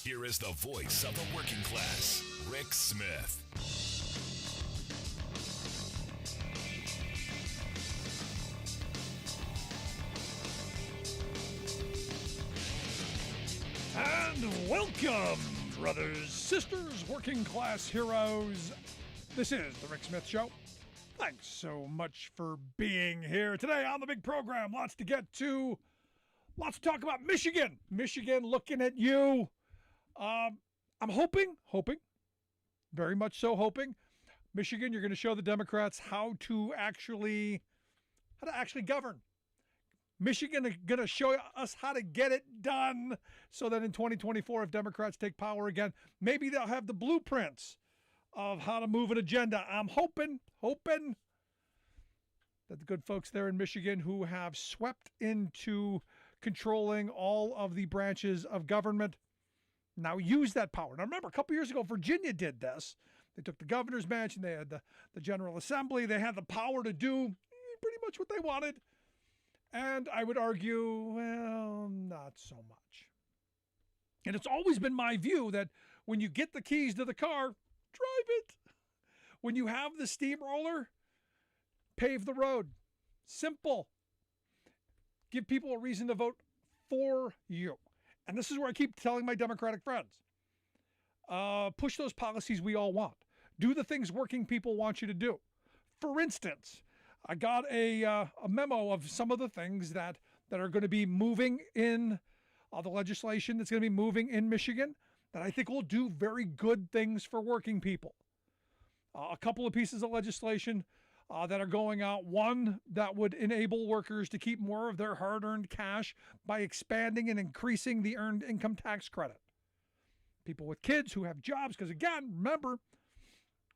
Here is the voice of the working class, Rick Smith. And welcome, brothers, sisters, working class heroes. This is the Rick Smith Show. Thanks so much for being here today on the big program. Lots to get to. Lots to talk about. Michigan, looking at you. I'm hoping, very much so hoping, Michigan, you're going to show the Democrats how to actually govern. Michigan is going to show us how to get it done so that in 2024, if Democrats take power again, maybe they'll have the blueprints of how to move an agenda. I'm hoping that the good folks there in Michigan who have swept into controlling all of the branches of government now use that power. Now, remember, a couple years ago, Virginia did this. They took the governor's mansion. They had the General Assembly. They had the power to do pretty much what they wanted. And I would argue, well, not so much. And it's always been my view that when you get the keys to the car, drive it. When you have the steamroller, pave the road. Simple. Give people a reason to vote for you. And this is where I keep telling my Democratic friends, push those policies we all want. Do the things working people want you to do. For instance, I got a memo of some of the things that are going to be moving in the legislation that's going to be moving in Michigan that I think will do very good things for working people. A couple of pieces of legislation that are going out. One that would enable workers to keep more of their hard-earned cash by expanding and increasing the earned income tax credit. People with kids who have jobs, because again, remember,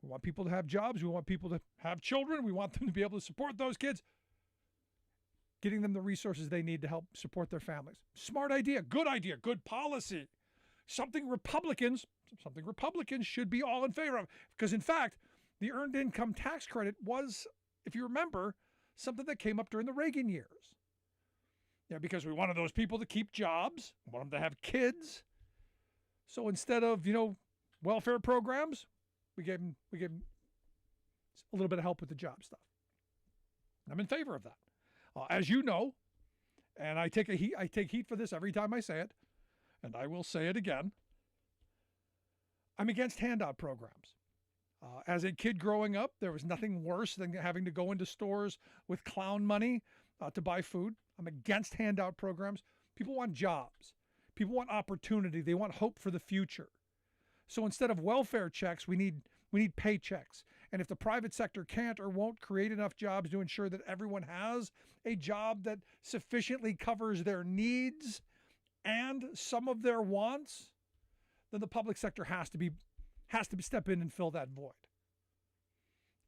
we want people to have jobs. We want people to have children. We want them to be able to support those kids. Getting them the resources they need to help support their families. Smart idea, good policy. Something Republicans should be all in favor of. Because in fact, the earned income tax credit was, if you remember, something that came up during the Reagan years. Yeah, because we wanted those people to keep jobs, we want them to have kids. So instead of, welfare programs, we gave them a little bit of help with the job stuff. I'm in favor of that. As you know, and I take heat for this every time I say it, and I will say it again, I'm against handout programs. As a kid growing up, there was nothing worse than having to go into stores with clown money to buy food. I'm against handout programs. People want jobs. People want opportunity. They want hope for the future. So instead of welfare checks, we need paychecks. And if the private sector can't or won't create enough jobs to ensure that everyone has a job that sufficiently covers their needs and some of their wants, then the public sector has to step in and fill that void.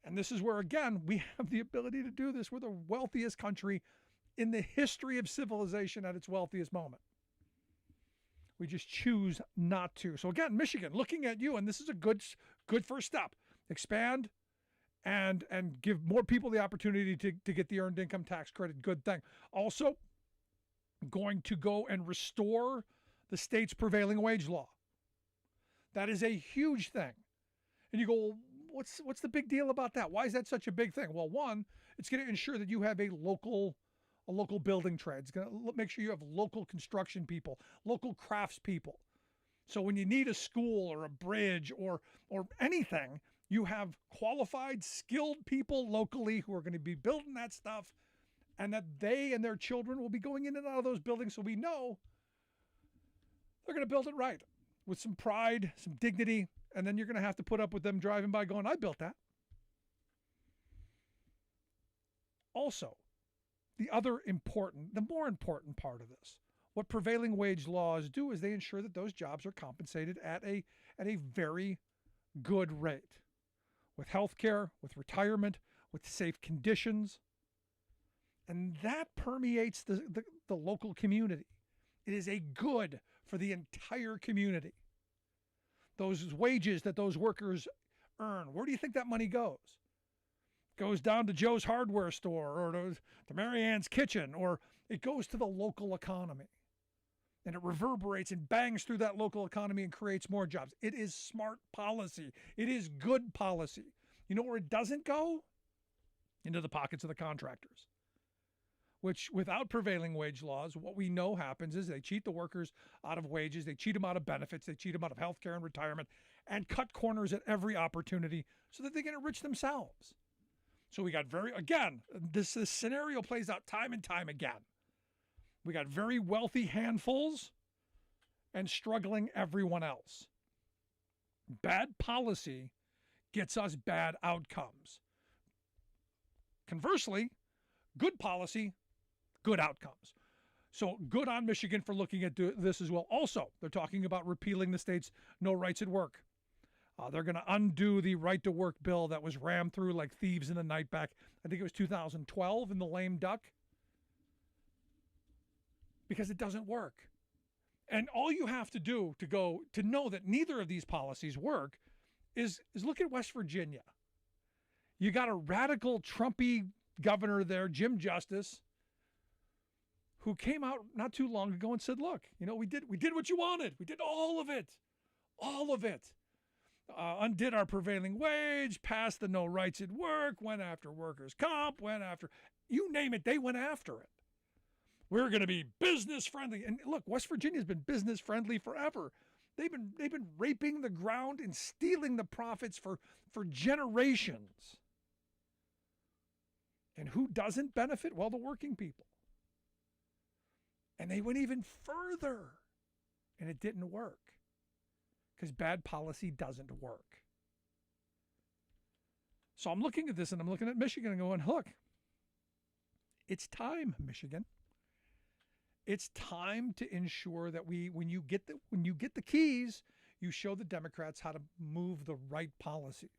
And this is where, again, we have the ability to do this. We're the wealthiest country in the history of civilization at its wealthiest moment. We just choose not to. So again, Michigan, looking at you, and this is a good first step. Expand and give more people the opportunity to get the earned income tax credit. Good thing. Also, going to go and restore the state's prevailing wage law. That is a huge thing. And you go, well, what's the big deal about that? Why is that such a big thing? Well, one, it's going to ensure that you have a local building trade. It's going to make sure you have local construction people, local crafts people. So when you need a school or a bridge or anything, you have qualified, skilled people locally who are going to be building that stuff, and that they and their children will be going in and out of those buildings, so we know they're going to build it right with some pride, some dignity, and then you're going to have to put up with them driving by going, I built that. Also, the more important part of this, what prevailing wage laws do is they ensure that those jobs are compensated at a very good rate, with health care, with retirement, with safe conditions. And that permeates the local community. It is a good for the entire community. Those wages that those workers earn, where do you think that money goes? Goes down to Joe's hardware store or to Mary Ann's kitchen, or it goes to the local economy. and it reverberates and bangs through that local economy and creates more jobs. It is smart policy. It is good policy. You know where it doesn't go? Into the pockets of the contractors, which without prevailing wage laws, what we know happens is they cheat the workers out of wages, they cheat them out of benefits, they cheat them out of health care and retirement, and cut corners at every opportunity so that they can enrich themselves. So we got this scenario plays out time and time again. We got very wealthy handfuls and struggling everyone else. Bad policy gets us bad outcomes. Conversely, good policy, good outcomes. So good on Michigan for looking at this as well. Also, they're talking about repealing the state's no rights at work. They're going to undo the right to work bill that was rammed through like thieves in the night back. I think it was 2012 in the lame duck. Because it doesn't work. And all you have to do to know that neither of these policies work is look at West Virginia. You got a radical Trumpy governor there, Jim Justice, who came out not too long ago and said, look, we did what you wanted. We did all of it. All of it. Undid our prevailing wage, passed the no rights at work, went after workers' comp, went after, you name it, they went after it. We're going to be business friendly. And look, West Virginia's been business friendly forever. They've been raping the ground and stealing the profits for generations. And who doesn't benefit? Well, the working people. And they went even further. And it didn't work. Because bad policy doesn't work. So I'm looking at this and I'm looking at Michigan and going, look, it's time, Michigan. It's time to ensure that when you get the keys, you show the Democrats how to move the right policies.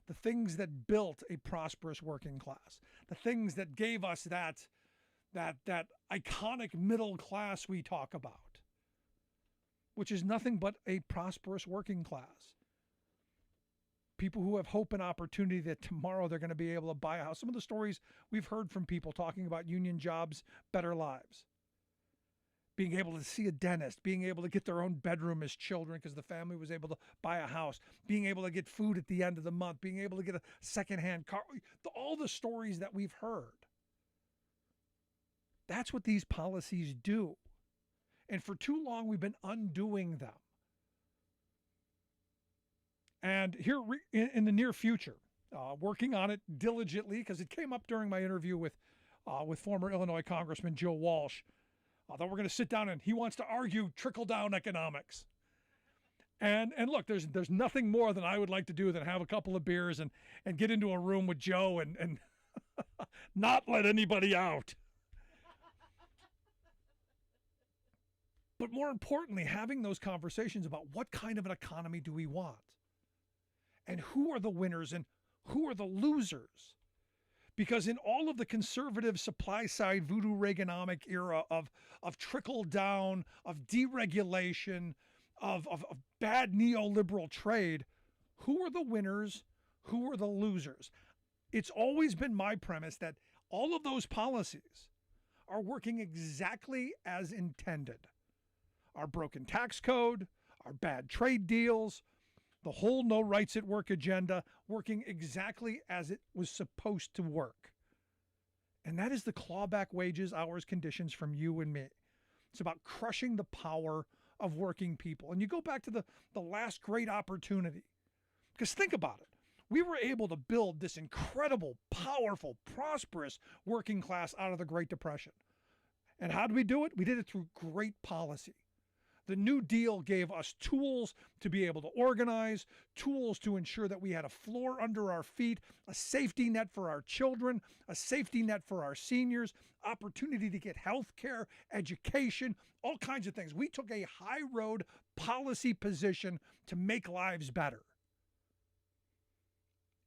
The things that built a prosperous working class, the things that gave us that iconic middle class we talk about, which is nothing but a prosperous working class. People who have hope and opportunity that tomorrow they're going to be able to buy a house. Some of the stories we've heard from people talking about union jobs, better lives. Being able to see a dentist, being able to get their own bedroom as children because the family was able to buy a house, being able to get food at the end of the month, being able to get a secondhand car, all the stories that we've heard. That's what these policies do. And for too long, we've been undoing them. And here in the near future, working on it diligently, because it came up during my interview with former Illinois Congressman Joe Walsh, that we're going to sit down and he wants to argue trickle-down economics. And look, there's nothing more than I would like to do than have a couple of beers and get into a room with Joe and not let anybody out. But more importantly, having those conversations about what kind of an economy do we want? And who are the winners and who are the losers? Because in all of the conservative supply-side voodoo Reaganomic era of trickle down, of deregulation, of bad neoliberal trade, who are the winners? Who are the losers? It's always been my premise that all of those policies are working exactly as intended. Our broken tax code, our bad trade deals, the whole no rights at work agenda working exactly as it was supposed to work. And that is the clawback wages, hours, conditions from you and me. It's about crushing the power of working people. And you go back to the last great opportunity. Because think about it. We were able to build this incredible, powerful, prosperous working class out of the Great Depression. And how did we do it? We did it through great policy. The New Deal gave us tools to be able to organize, tools to ensure that we had a floor under our feet, a safety net for our children, a safety net for our seniors, opportunity to get health care, education, all kinds of things. We took a high road policy position to make lives better.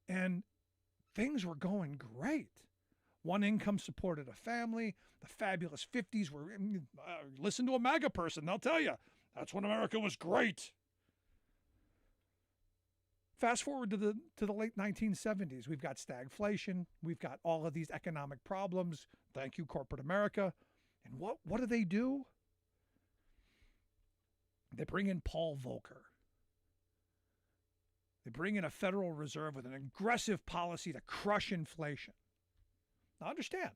And things were going great. One income supported a family. The fabulous 50s were, listen to a MAGA person, they'll tell you, that's when America was great. Fast forward to the late 1970s. We've got stagflation. We've got all of these economic problems. Thank you, corporate America. And what do? They bring in Paul Volcker. They bring in a Federal Reserve with an aggressive policy to crush inflation. Now understand,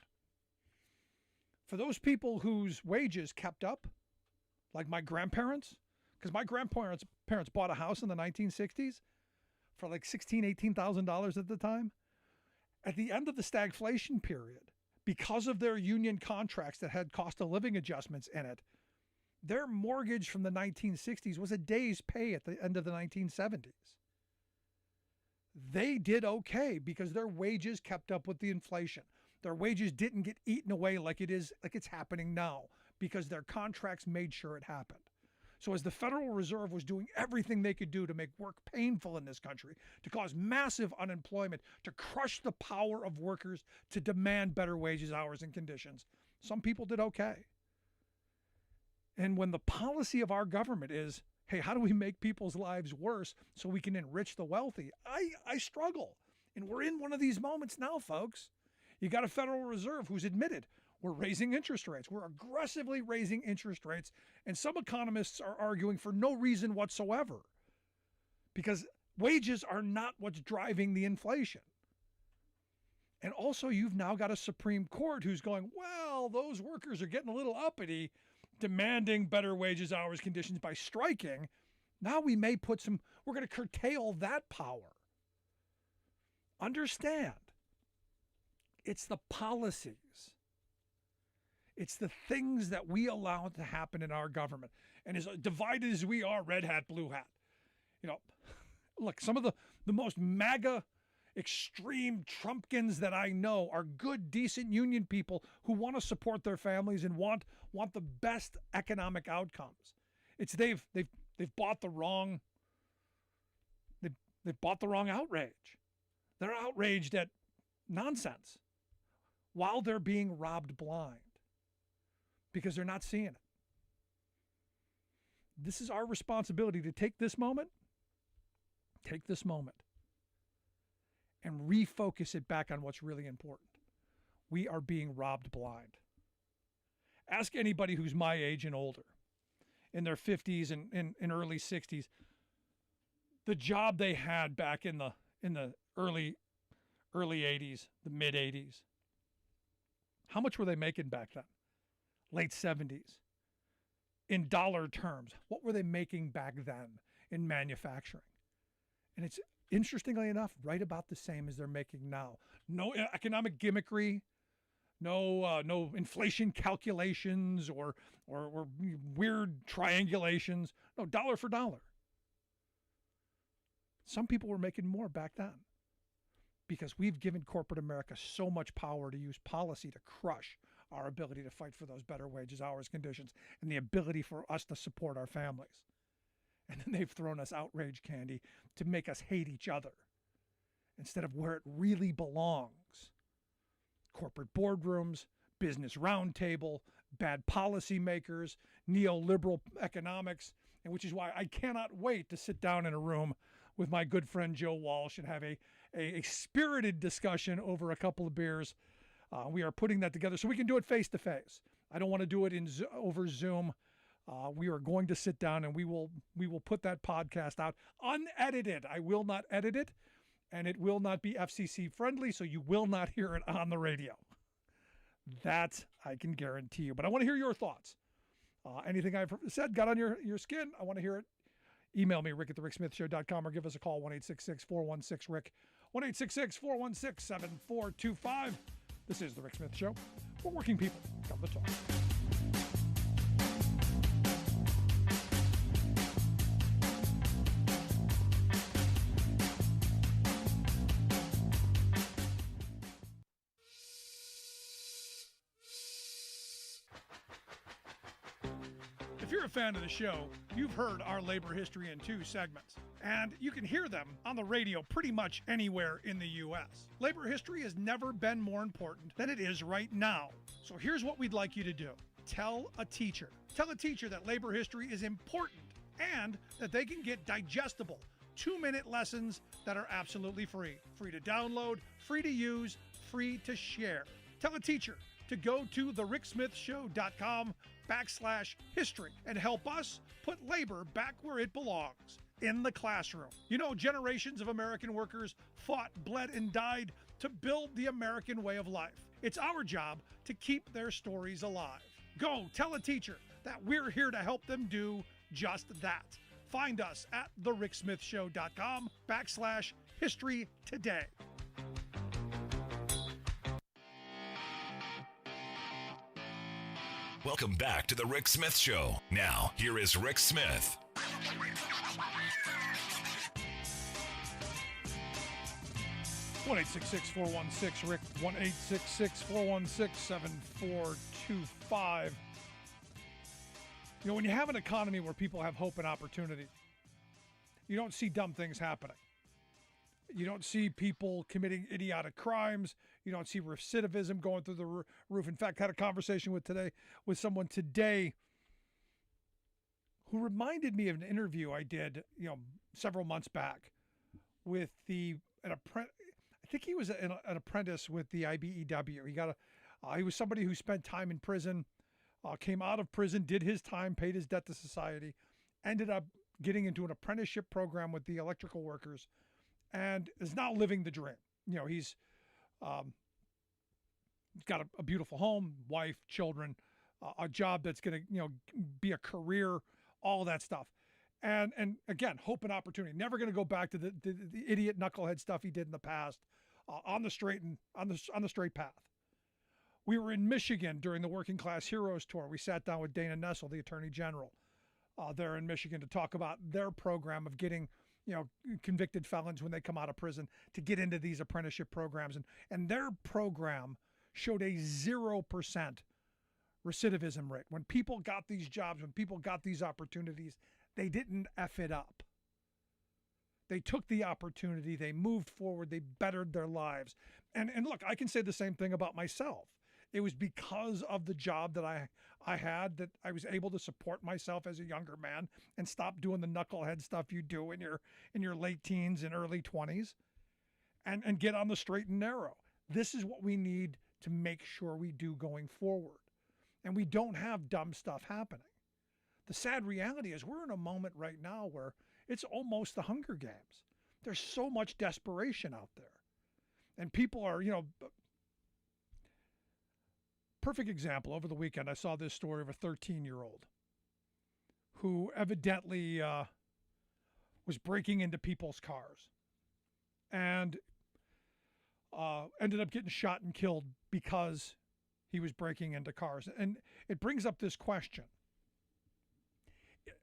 for those people whose wages kept up, like my grandparents, because my grandparents bought a house in the 1960s for like $16,000, $18,000 at the time. At the end of the stagflation period, because of their union contracts that had cost of living adjustments in it, their mortgage from the 1960s was a day's pay at the end of the 1970s. They did okay because their wages kept up with the inflation. Their wages didn't get eaten away like it's happening now because their contracts made sure it happened. So as the Federal Reserve was doing everything they could do to make work painful in this country, to cause massive unemployment, to crush the power of workers to demand better wages, hours, and conditions, some people did okay. And when the policy of our government is, hey, how do we make people's lives worse so we can enrich the wealthy? I struggle. And we're in one of these moments now, folks. You got a Federal Reserve who's admitted we're raising interest rates. We're aggressively raising interest rates. And some economists are arguing for no reason whatsoever because wages are not what's driving the inflation. And also, you've now got a Supreme Court who's going, well, those workers are getting a little uppity, demanding better wages, hours, conditions by striking. Now we may we're going to curtail that power. Understand, it's the policies. It's the things that we allow to happen in our government. And as divided as we are, red hat, blue hat. Look, some of the most MAGA extreme Trumpkins that I know are good, decent union people who want to support their families and want the best economic outcomes. It's they've bought the wrong they've bought the wrong outrage. They're outraged at nonsense while they're being robbed blind because they're not seeing it. This is our responsibility to take this moment and refocus it back on what's really important. We are being robbed blind. Ask anybody who's my age and older, in their 50s and early 60s, the job they had back in the early 80s, the mid 80s. How much were they making back then? Late 70s. In dollar terms, what were they making back then in manufacturing? And it's, interestingly enough, right about the same as they're making now. No economic gimmickry, no inflation calculations or weird triangulations. No, dollar for dollar. Some people were making more back then because we've given corporate America so much power to use policy to crush our ability to fight for those better wages, hours, conditions, and the ability for us to support our families. And then they've thrown us outrage candy to make us hate each other instead of where it really belongs. Corporate boardrooms, business roundtable, bad policymakers, neoliberal economics, and which is why I cannot wait to sit down in a room with my good friend Joe Walsh and have a spirited discussion over a couple of beers. We are putting that together so we can do it face to face. I don't want to do it over Zoom. We are going to sit down and we will put that podcast out unedited. I will not edit it, and it will not be FCC friendly, so you will not hear it on the radio. That I can guarantee you. But I want to hear your thoughts. Anything I've said got on your skin, I want to hear it. Email me, rick@thericksmithshow.com, or give us a call, 1-866-416-RICK, 1-866-416-7425. This is The Rick Smith Show, where working people come to talk. If you're a fan of the show, you've heard our labor history in 2 segments, and you can hear them on the radio pretty much anywhere in the U.S. Labor history has never been more important than it is right now. So here's what we'd like you to do. Tell a teacher. Tell a teacher that labor history is important and that they can get digestible 2-minute lessons that are absolutely free. Free to download, free to use, free to share. Tell a teacher to go to thericksmithshow.com weeknight.com/history and help us put labor back where it belongs, in the classroom. You know, generations of American workers fought, bled, and died to build the American way of life. It's our job to keep their stories alive. Go tell a teacher that we're here to help them do just that. Find us at thericksmithshow.com/history today. Welcome back to the Rick Smith Show. Now, here is Rick Smith. One 416 Rick. 1-866-416-7425. You know, when you have an economy where people have hope and opportunity, you don't see dumb things happening. You don't see people committing idiotic crimes. You don't see recidivism going through the roof. In fact, I had a conversation with someone today who reminded me of an interview I did, several months back with I think he was an apprentice with the IBEW. He was somebody who spent time in prison, came out of prison, did his time, paid his debt to society, ended up getting into an apprenticeship program with the electrical workers, and is now living the dream. He's got a beautiful home, wife, children, a job that's going to, be a career, all of that stuff. And again, hope and opportunity. Never going to go back to the idiot knucklehead stuff he did in the past. On the straight path. We were in Michigan during the Working Class Heroes Tour. We sat down with Dana Nessel, the Attorney General, there in Michigan, to talk about their program of getting, convicted felons when they come out of prison to get into these apprenticeship programs. And their program showed a 0% recidivism rate. When people got these jobs, when people got these opportunities, they didn't F it up. They took the opportunity, they moved forward, they bettered their lives. And look, I can say the same thing about myself. It was because of the job that I had that I was able to support myself as a younger man and stop doing the knucklehead stuff you do in your late teens and early 20s and get on the straight and narrow. This is what we need to make sure we do going forward. And we don't have dumb stuff happening. The sad reality is we're in a moment right now where it's almost the Hunger Games. There's so much desperation out there. And people are, perfect example. Over the weekend, I saw this story of a 13-year-old who evidently was breaking into people's cars and ended up getting shot and killed because he was breaking into cars. And it brings up this question.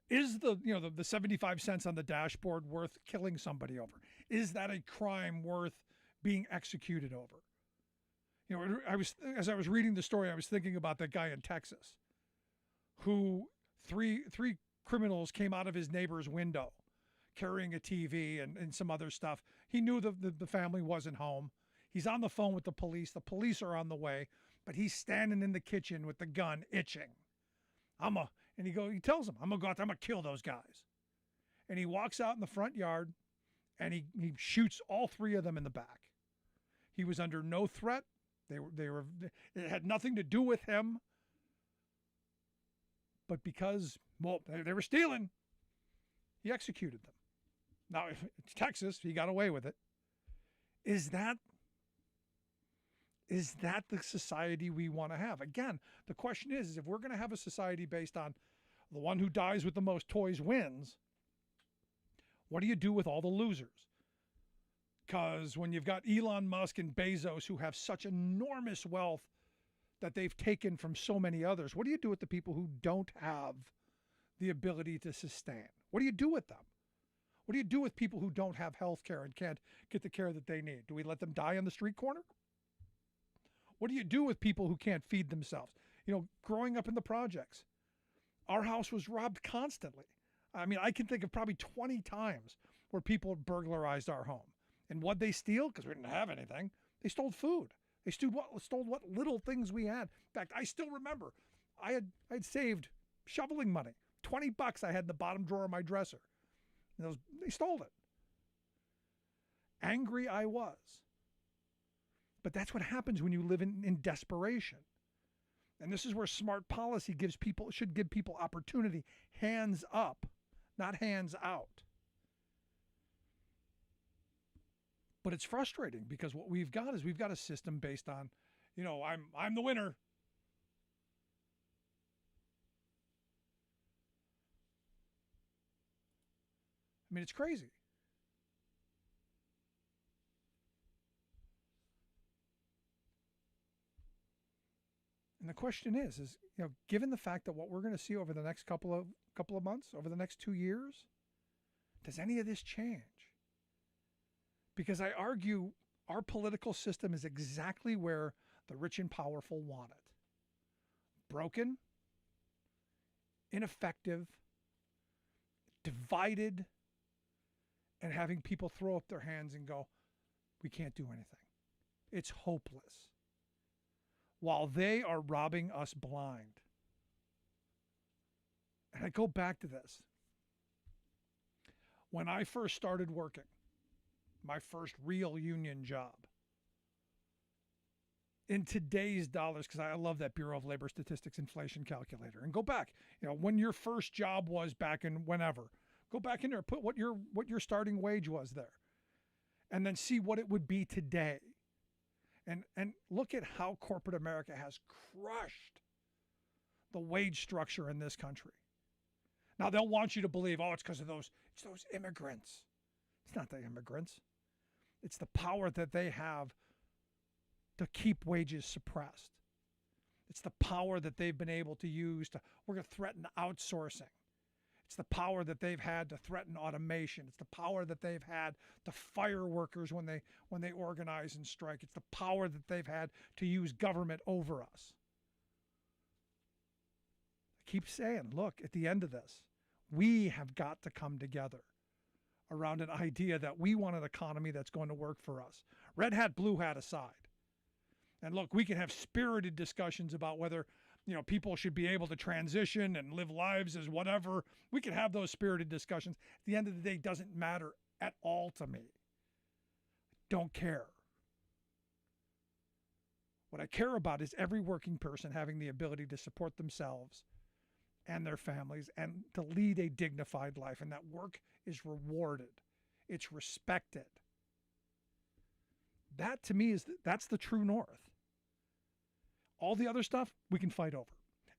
Is the 75 cents on the dashboard worth killing somebody over? Is that a crime worth being executed over? As I was reading the story, I was thinking about that guy in Texas who three criminals came out of his neighbor's window carrying a TV and some other stuff. He knew the family wasn't home. He's on the phone with the police. The police are on the way, but he's standing in the kitchen with the gun itching. He tells them, I'm gonna go out there, I'm gonna kill those guys. And he walks out in the front yard and he shoots all three of them in the back. He was under no threat. It had nothing to do with him. But because, they were stealing, he executed them. Now, if it's Texas, he got away with it. Is that the society we want to have? Again, the question is if we're going to have a society based on the one who dies with the most toys wins, what do you do with all the losers? Because when you've got Elon Musk and Bezos who have such enormous wealth that they've taken from so many others, what do you do with the people who don't have the ability to sustain? What do you do with them? What do you do with people who don't have health care and can't get the care that they need? Do we let them die on the street corner? What do you do with people who can't feed themselves? Growing up in the projects, our house was robbed constantly. I mean, I can think of probably 20 times where people burglarized our home. And what'd they steal? Because we didn't have anything. They stole food. They stole what little things we had. In fact, I still remember I'd saved shoveling money. $20 I had in the bottom drawer of my dresser. And they stole it. Angry I was. But that's what happens when you live in desperation. And this is where smart policy should give people opportunity. Hands up, not hands out. But it's frustrating because what we've got a system based on, I'm the winner. I mean, it's crazy. And the question is, given the fact that what we're going to see over the next couple of months, over the next 2 years, does any of this change? Because I argue our political system is exactly where the rich and powerful want it. Broken, ineffective, divided, and having people throw up their hands and go, we can't do anything. It's hopeless. While they are robbing us blind. And I go back to this. When I first started working, my first real union job, in today's dollars, because I love that Bureau of Labor Statistics inflation calculator, and go back, when your first job was back in whenever, go back in there, put what your starting wage was there, and then see what it would be today. And look at how corporate America has crushed the wage structure in this country. Now they'll want you to believe, it's because of those immigrants. It's not the immigrants. It's the power that they have to keep wages suppressed. It's the power that they've been able to use we're going to threaten outsourcing. It's the power that they've had to threaten automation. It's the power that they've had to fire workers when they organize and strike. It's the power that they've had to use government over us. I keep saying, look, at the end of this, we have got to come together around an idea that we want an economy that's going to work for us. Red hat, blue hat aside. And look, we can have spirited discussions about whether people should be able to transition and live lives as whatever. We can have those spirited discussions. At the end of the day, it doesn't matter at all to me. Don't care. What I care about is every working person having the ability to support themselves and their families and to lead a dignified life. And that work is rewarded. It's respected. That to me that's the true north. All the other stuff we can fight over.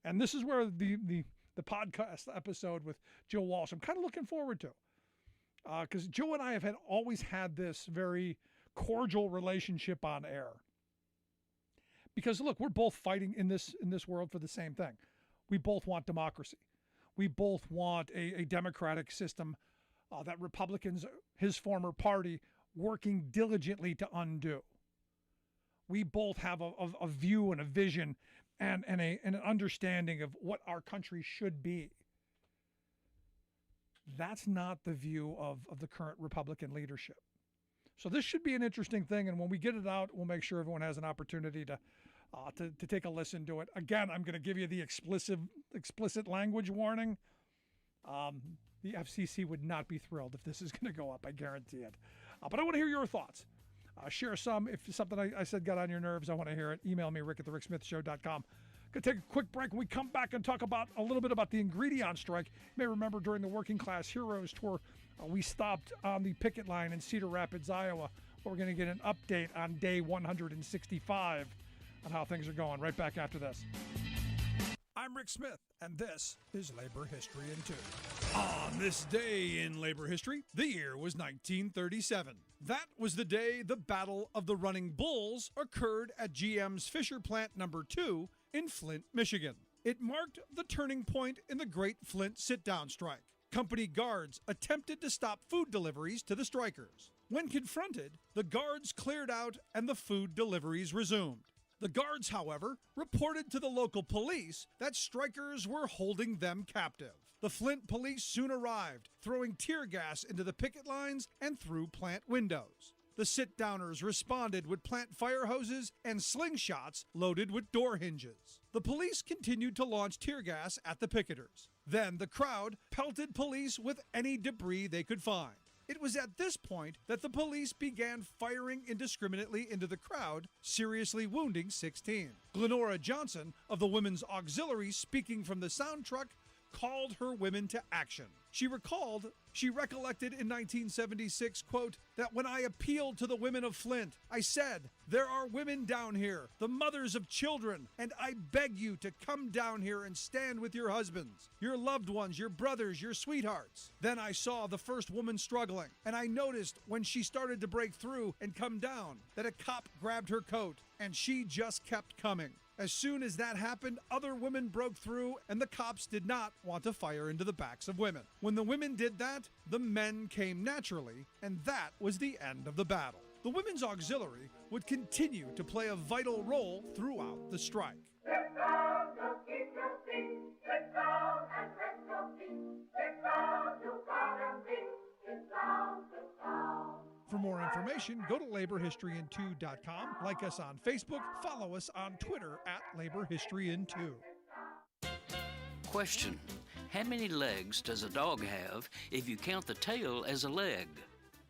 And this is where the podcast episode with Joe Walsh, I'm kind of looking forward to. Because Joe and I have always had this very cordial relationship on air. Because look, we're both fighting in this world for the same thing. We both want democracy. We both want a democratic system that Republicans, his former party, working diligently to undo. We both have a view and a vision and an understanding of what our country should be. That's not the view of the current Republican leadership. So this should be an interesting thing, and when we get it out, we'll make sure everyone has an opportunity to take a listen to it. Again, I'm going to give you the explicit language warning. The FCC would not be thrilled if this is going to go up, I guarantee it. But I want to hear your thoughts. Share some. If something I said got on your nerves, I want to hear it. Email me, rick@thericksmithshow.com. Going to take a quick break. When we come back and talk about a little bit about the ingredient strike. You may remember during the Working Class Heroes Tour, we stopped on the picket line in Cedar Rapids, Iowa. We're going to get an update on day 165 on how things are going. Right back after this. I'm Rick Smith, and this is Labor History in 2. On this day in labor history, the year was 1937. That was the day the Battle of the Running Bulls occurred at GM's Fisher Plant No. 2 in Flint, Michigan. It marked the turning point in the Great Flint Sit-Down Strike. Company guards attempted to stop food deliveries to the strikers. When confronted, the guards cleared out and the food deliveries resumed. The guards, however, reported to the local police that strikers were holding them captive. The Flint police soon arrived, throwing tear gas into the picket lines and through plant windows. The sit-downers responded with plant fire hoses and slingshots loaded with door hinges. The police continued to launch tear gas at the picketers. Then the crowd pelted police with any debris they could find. It was at this point that the police began firing indiscriminately into the crowd, seriously wounding 16. Glenora Johnson of the Women's Auxiliary, speaking from the sound truck, called her women to action. She recollected in 1976, quote, that when I appealed to the women of Flint, I said, there are women down here, the mothers of children, and I beg you to come down here and stand with your husbands, your loved ones, your brothers, your sweethearts. Then I saw the first woman struggling, and I noticed when she started to break through and come down that a cop grabbed her coat, and she just kept coming. As soon as that happened, other women broke through, and the cops did not want to fire into the backs of women. When the women did that, the men came naturally, and that was the end of the battle. The Women's Auxiliary would continue to play a vital role throughout the strike. For more information, go to laborhistoryin2.com, like us on Facebook, follow us on Twitter @laborhistoryin2. Question: how many legs does a dog have if you count the tail as a leg?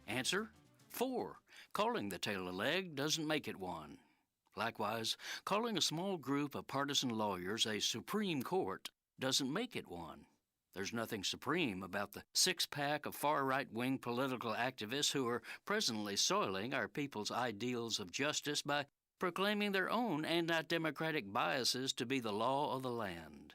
Answer: 4. Calling the tail a leg doesn't make it one. Likewise, calling a small group of partisan lawyers a Supreme Court doesn't make it one. There's nothing supreme about the six-pack of far-right-wing political activists who are presently soiling our people's ideals of justice by proclaiming their own anti-democratic biases to be the law of the land.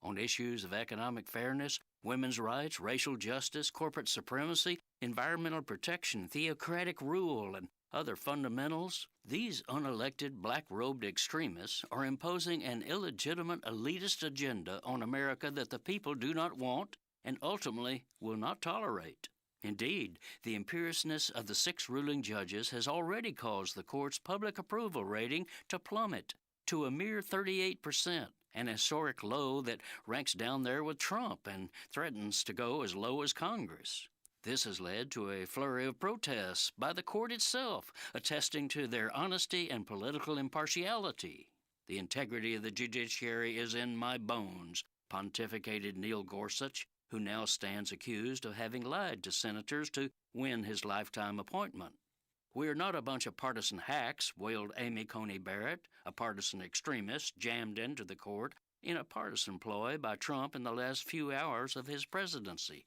On issues of economic fairness, women's rights, racial justice, corporate supremacy, environmental protection, theocratic rule, and other fundamentals, these unelected black-robed extremists are imposing an illegitimate elitist agenda on America that the people do not want and ultimately will not tolerate. Indeed, the imperiousness of the 6 ruling judges has already caused the court's public approval rating to plummet to a mere 38%, an historic low that ranks down there with Trump and threatens to go as low as Congress. This has led to a flurry of protests by the court itself, attesting to their honesty and political impartiality. The integrity of the judiciary is in my bones, pontificated Neil Gorsuch, who now stands accused of having lied to senators to win his lifetime appointment. "We're not a bunch of partisan hacks," wailed Amy Coney Barrett, a partisan extremist jammed into the court in a partisan ploy by Trump in the last few hours of his presidency.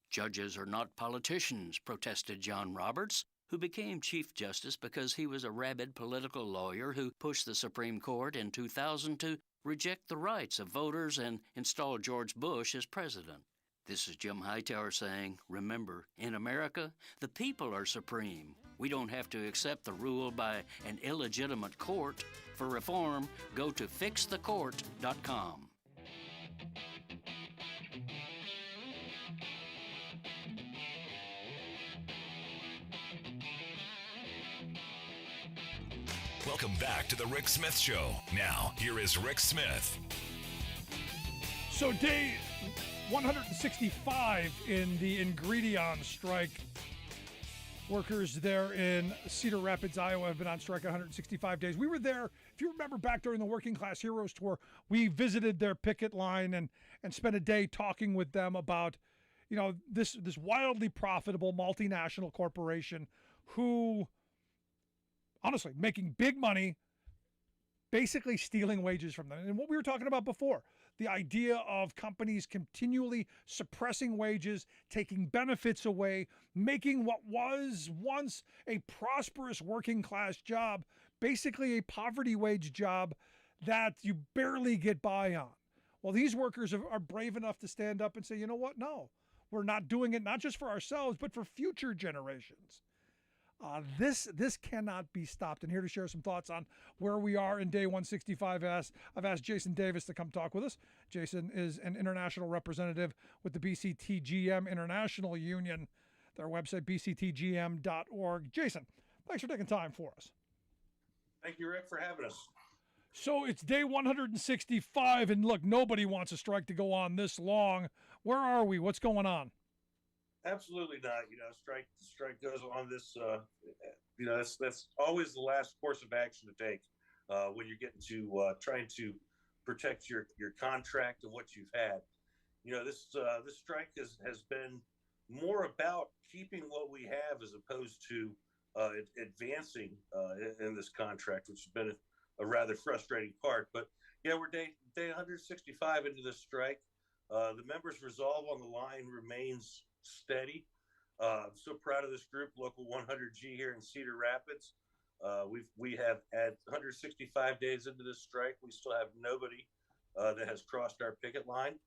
"Judges are not politicians," protested John Roberts, who became Chief Justice because he was a rabid political lawyer who pushed the Supreme Court in 2000 to reject the rights of voters and install George Bush as president. This is Jim Hightower saying, remember, in America, the people are supreme. We don't have to accept the rule by an illegitimate court. For reform, go to fixthecourt.com. Welcome back to the Rick Smith Show. Now, here is Rick Smith. So day 165 in the Ingredion strike. Workers there in Cedar Rapids, Iowa have been on strike 165 days. We were there, if you remember back during the Working Class Heroes Tour, we visited their picket line and spent a day talking with them about, this wildly profitable multinational corporation who, honestly, making big money, basically stealing wages from them. And what we were talking about before, the idea of companies continually suppressing wages, taking benefits away, making what was once a prosperous working class job, basically a poverty wage job that you barely get by on. Well, these workers are brave enough to stand up and say, you know what? No, we're not doing it, not just for ourselves, but for future generations. This cannot be stopped. And here to share some thoughts on where we are in day 165, I've asked Jason Davis to come talk with us. Jason is an international representative with the BCTGM International Union, their website, bctgm.org. Jason, thanks for taking time for us. Thank you, Rick, for having us. So it's day 165, and look, nobody wants a strike to go on this long. Where are we? What's going on? Absolutely not. Strike goes on this. That's always the last course of action to take when you're getting to trying to protect your contract and what you've had. This strike has been more about keeping what we have as opposed to advancing in this contract, which has been a rather frustrating part. But yeah, we're day 165 into this strike. The members' resolve on the line remains steady. I'm so proud of this group, Local 100G here in Cedar Rapids. We have had 165 days into this strike. We still have nobody that has crossed our picket line.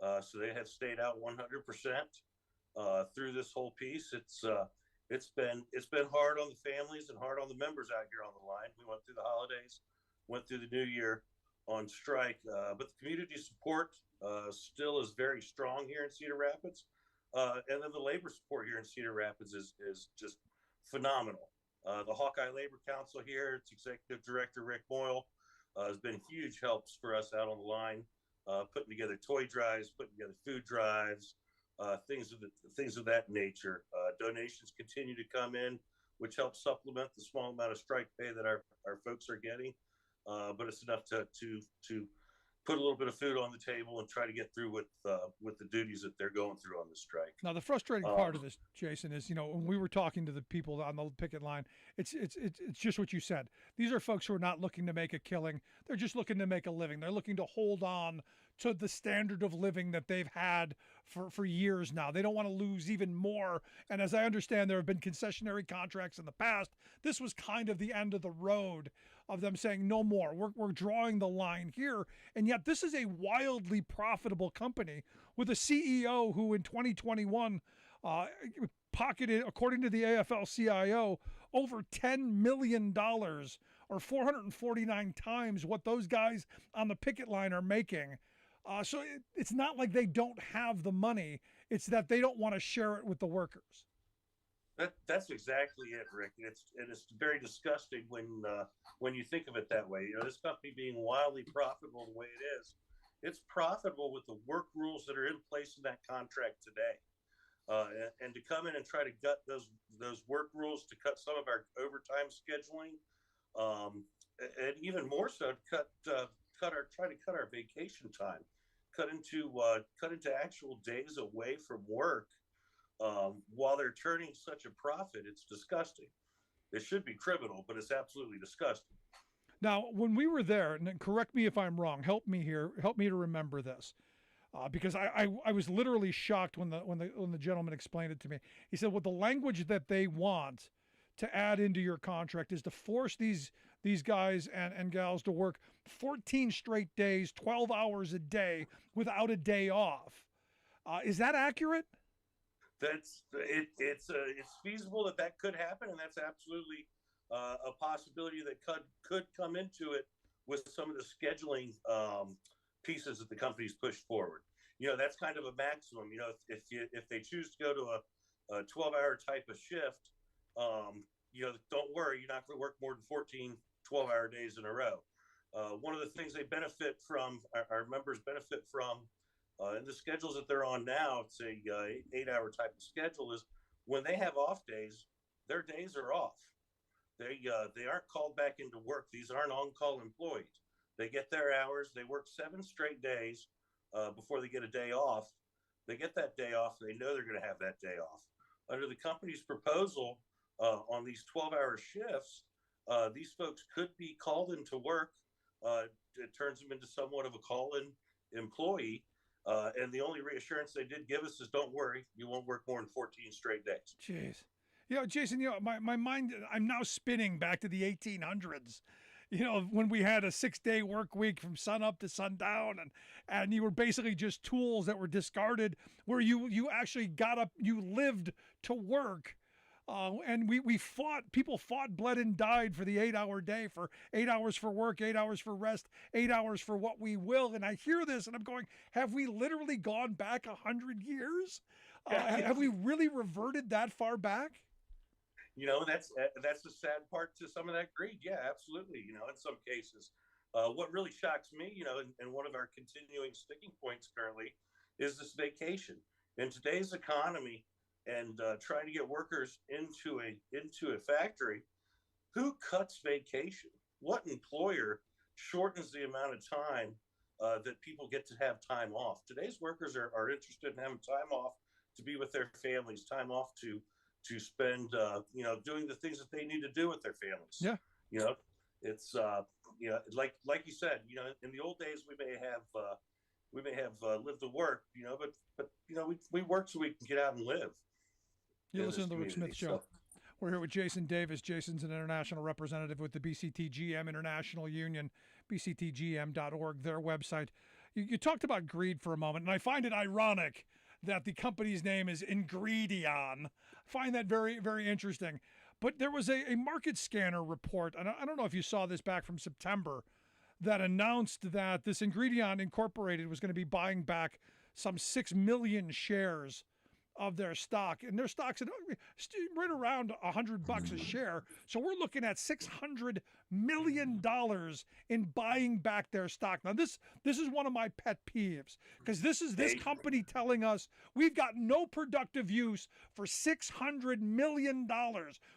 So they have stayed out 100% through this whole piece. It's been hard on the families and hard on the members out here on the line. We went through the holidays, went through the new year on strike, but the community support still is very strong here in Cedar Rapids, and then the labor support here in Cedar Rapids is just phenomenal. The Hawkeye Labor Council here, its executive director Rick Moyle, has been huge helps for us out on the line, putting together toy drives, putting together food drives, things of that nature. Donations continue to come in, which helps supplement the small amount of strike pay that our folks are getting. But it's enough to put a little bit of food on the table and try to get through with the duties that they're going through on the strike. Now, the frustrating part of this, Jason, is, when we were talking to the people on the picket line, it's just what you said. These are folks who are not looking to make a killing. They're just looking to make a living. They're looking to hold on to the standard of living that they've had for years now. They don't want to lose even more. And as I understand, there have been concessionary contracts in the past. This was kind of the end of the road of them saying no more. We're drawing the line here. And yet this is a wildly profitable company with a CEO who in 2021 pocketed, according to the AFL-CIO, over $10 million, or 449 times what those guys on the picket line are making. So it's not like they don't have the money. It's that they don't want to share it with the workers. That's exactly it, Rick. And it's very disgusting when you think of it that way. This company being wildly profitable the way it is, it's profitable with the work rules that are in place in that contract today. And to come in and try to gut those work rules, to cut some of our overtime scheduling, and even more so to try to cut our vacation time, cut into actual days away from work, while they're turning such a profit. It's disgusting. It should be criminal, but it's absolutely disgusting. Now, when we were there, and correct me if I'm wrong, help me to remember this, because I was literally shocked when the gentleman explained it to me. He said, well, the language that they want to add into your contract is to force these guys and gals to work 14 straight days, 12 hours a day without a day off. Is that accurate? It's feasible that could happen, and that's absolutely a possibility that could come into it with some of the scheduling pieces that the company's pushed forward. That's kind of a maximum. If they choose to go to a 12-hour type of shift, don't worry, you're not going to work more than 14 12-hour days in a row. One of the things they benefit from, our members benefit from, in the schedules that they're on now, it's a 8-hour type of schedule, is when they have off days, their days are off. They aren't called back into work. These aren't on-call employees. They get their hours. They work 7 straight days before they get a day off. They get that day off. They know they're going to have that day off. Under the company's proposal on these 12-hour shifts, these folks could be called into work. It turns them into somewhat of a call-in employee. And the only reassurance they did give us is, don't worry, you won't work more than 14 straight days. Jeez. Jason, my mind, I'm now spinning back to the 1800s. When we had a 6-day work week from sun up to sundown, and you were basically just tools that were discarded, where you actually got up, you lived to work. And people fought, bled, and died for the 8-hour day, for 8 hours for work, 8 hours for rest, 8 hours for what we will. And I hear this and I'm going, have we literally gone back 100 years? Have we really reverted that far back? That's the sad part to some of that greed. Yeah, absolutely. In some cases, what really shocks me, and one of our continuing sticking points currently is this vacation. In today's economy, and trying to get workers into a factory, who cuts vacation? What employer shortens the amount of time that people get to have time off? Today's workers are interested in having time off to be with their families, time off to spend, doing the things that they need to do with their families. Yeah. It's like you said, in the old days we may have lived to work, but we work so we can get out and live. You listen to the Rick Smith Show. We're here with Jason Davis. Jason's an international representative with the BCTGM International Union, bctgm.org, their website. You talked about greed for a moment, and I find it ironic that the company's name is Ingredion. I find that very, very interesting. But there was a market scanner report, and I don't know if you saw this back from September, that announced that this Ingredion Incorporated was going to be buying back some 6 million shares of their stock, and their stock's at right around $100 a share. So we're looking at $600 million in buying back their stock. Now this is one of my pet peeves, because this is this company telling us we've got no productive use for $600 million.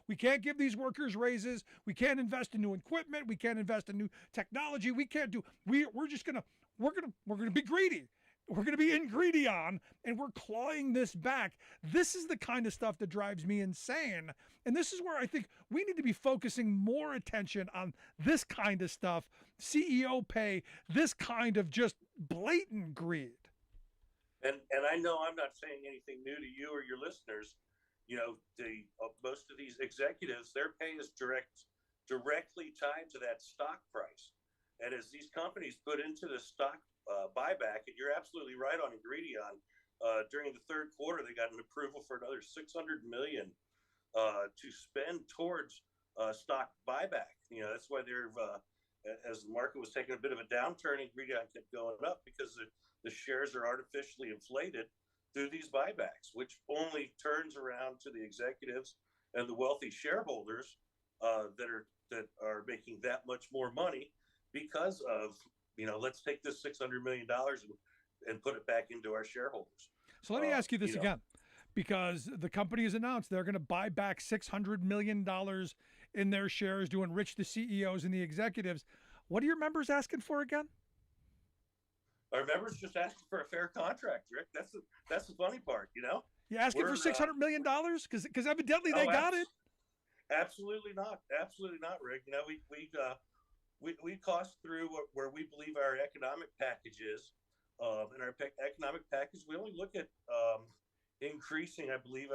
We can't give these workers raises. We can't invest in new equipment. We can't invest in new technology. We can't do. We're gonna be greedy. We're going to be Ingredion, and we're clawing this back. This is the kind of stuff that drives me insane. And this is where I think we need to be focusing more attention on this kind of stuff, CEO pay, this kind of just blatant greed. And I know I'm not saying anything new to you or your listeners. Most of these executives, their pay is directly tied to that stock price. And as these companies put into the stock buyback, and you're absolutely right on Ingredion. During the third quarter, they got an approval for another $600 million to spend towards stock buyback. That's why they're as the market was taking a bit of a downturn, Ingredion kept going up because the shares are artificially inflated through these buybacks, which only turns around to the executives and the wealthy shareholders that are making that much more money because of. Let's take this $600 million and put it back into our shareholders. So let me ask you this again, because the company has announced they're going to buy back $600 million in their shares to enrich the CEOs and the executives. What are your members asking for again? Our members just asking for a fair contract, Rick. That's the funny part, You asking for $600 million? Because evidently they got it. Absolutely not. Absolutely not, Rick. We cost through where we believe our economic package is. In our economic package, we only look at increasing, I believe,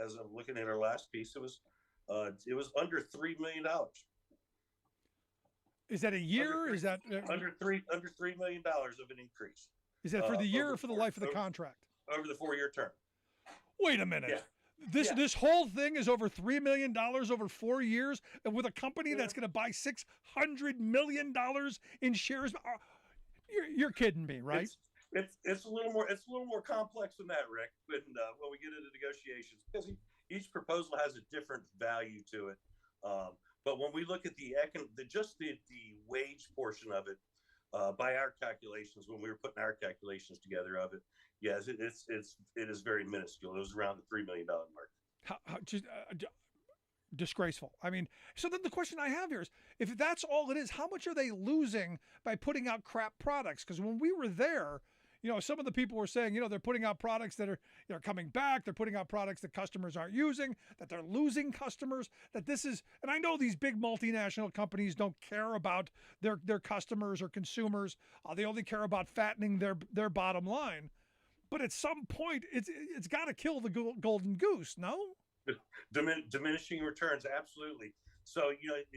as I'm looking at our last piece, it was under $3 million. Is that a year? Is that under $3 million of an increase? Is that for the year or for the life of the contract? Over the 4-year term. Wait a minute. Yeah. This whole thing is over $3 million over 4 years, and with a company that's going to buy $600 million in shares. You're kidding me, right? It's a little more complex than that, Rick. When we get into negotiations, because each proposal has a different value to it. But when we look at the wage portion of it, by our calculations, when we were putting our calculations together of it, yes, it is very minuscule. It was around the $3 million mark. Disgraceful. I mean, so then the question I have here is, if that's all it is, how much are they losing by putting out crap products? Because when we were there, some of the people were saying, they're putting out products that are coming back. They're putting out products that customers aren't using, that they're losing customers, that this is, and I know these big multinational companies don't care about their customers or consumers. They only care about fattening their bottom line. But at some point, it's got to kill the golden goose, no? Diminishing returns, absolutely. So,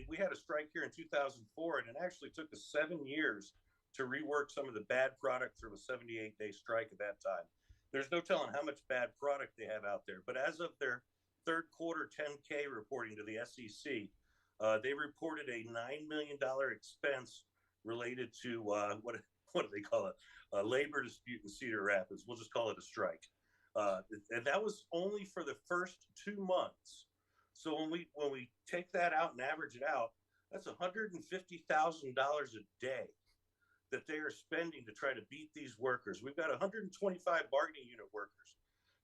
we had a strike here in 2004, and it actually took us 7 years to rework some of the bad product from a 78-day strike at that time. There's no telling how much bad product they have out there. But as of their third quarter 10K reporting to the SEC, they reported a $9 million expense related to what do they call it? A labor dispute in Cedar Rapids. We'll just call it a strike. And that was only for the first 2 months. So when we take that out and average it out, that's $150,000 a day that they are spending to try to beat these workers. We've got 125 bargaining unit workers.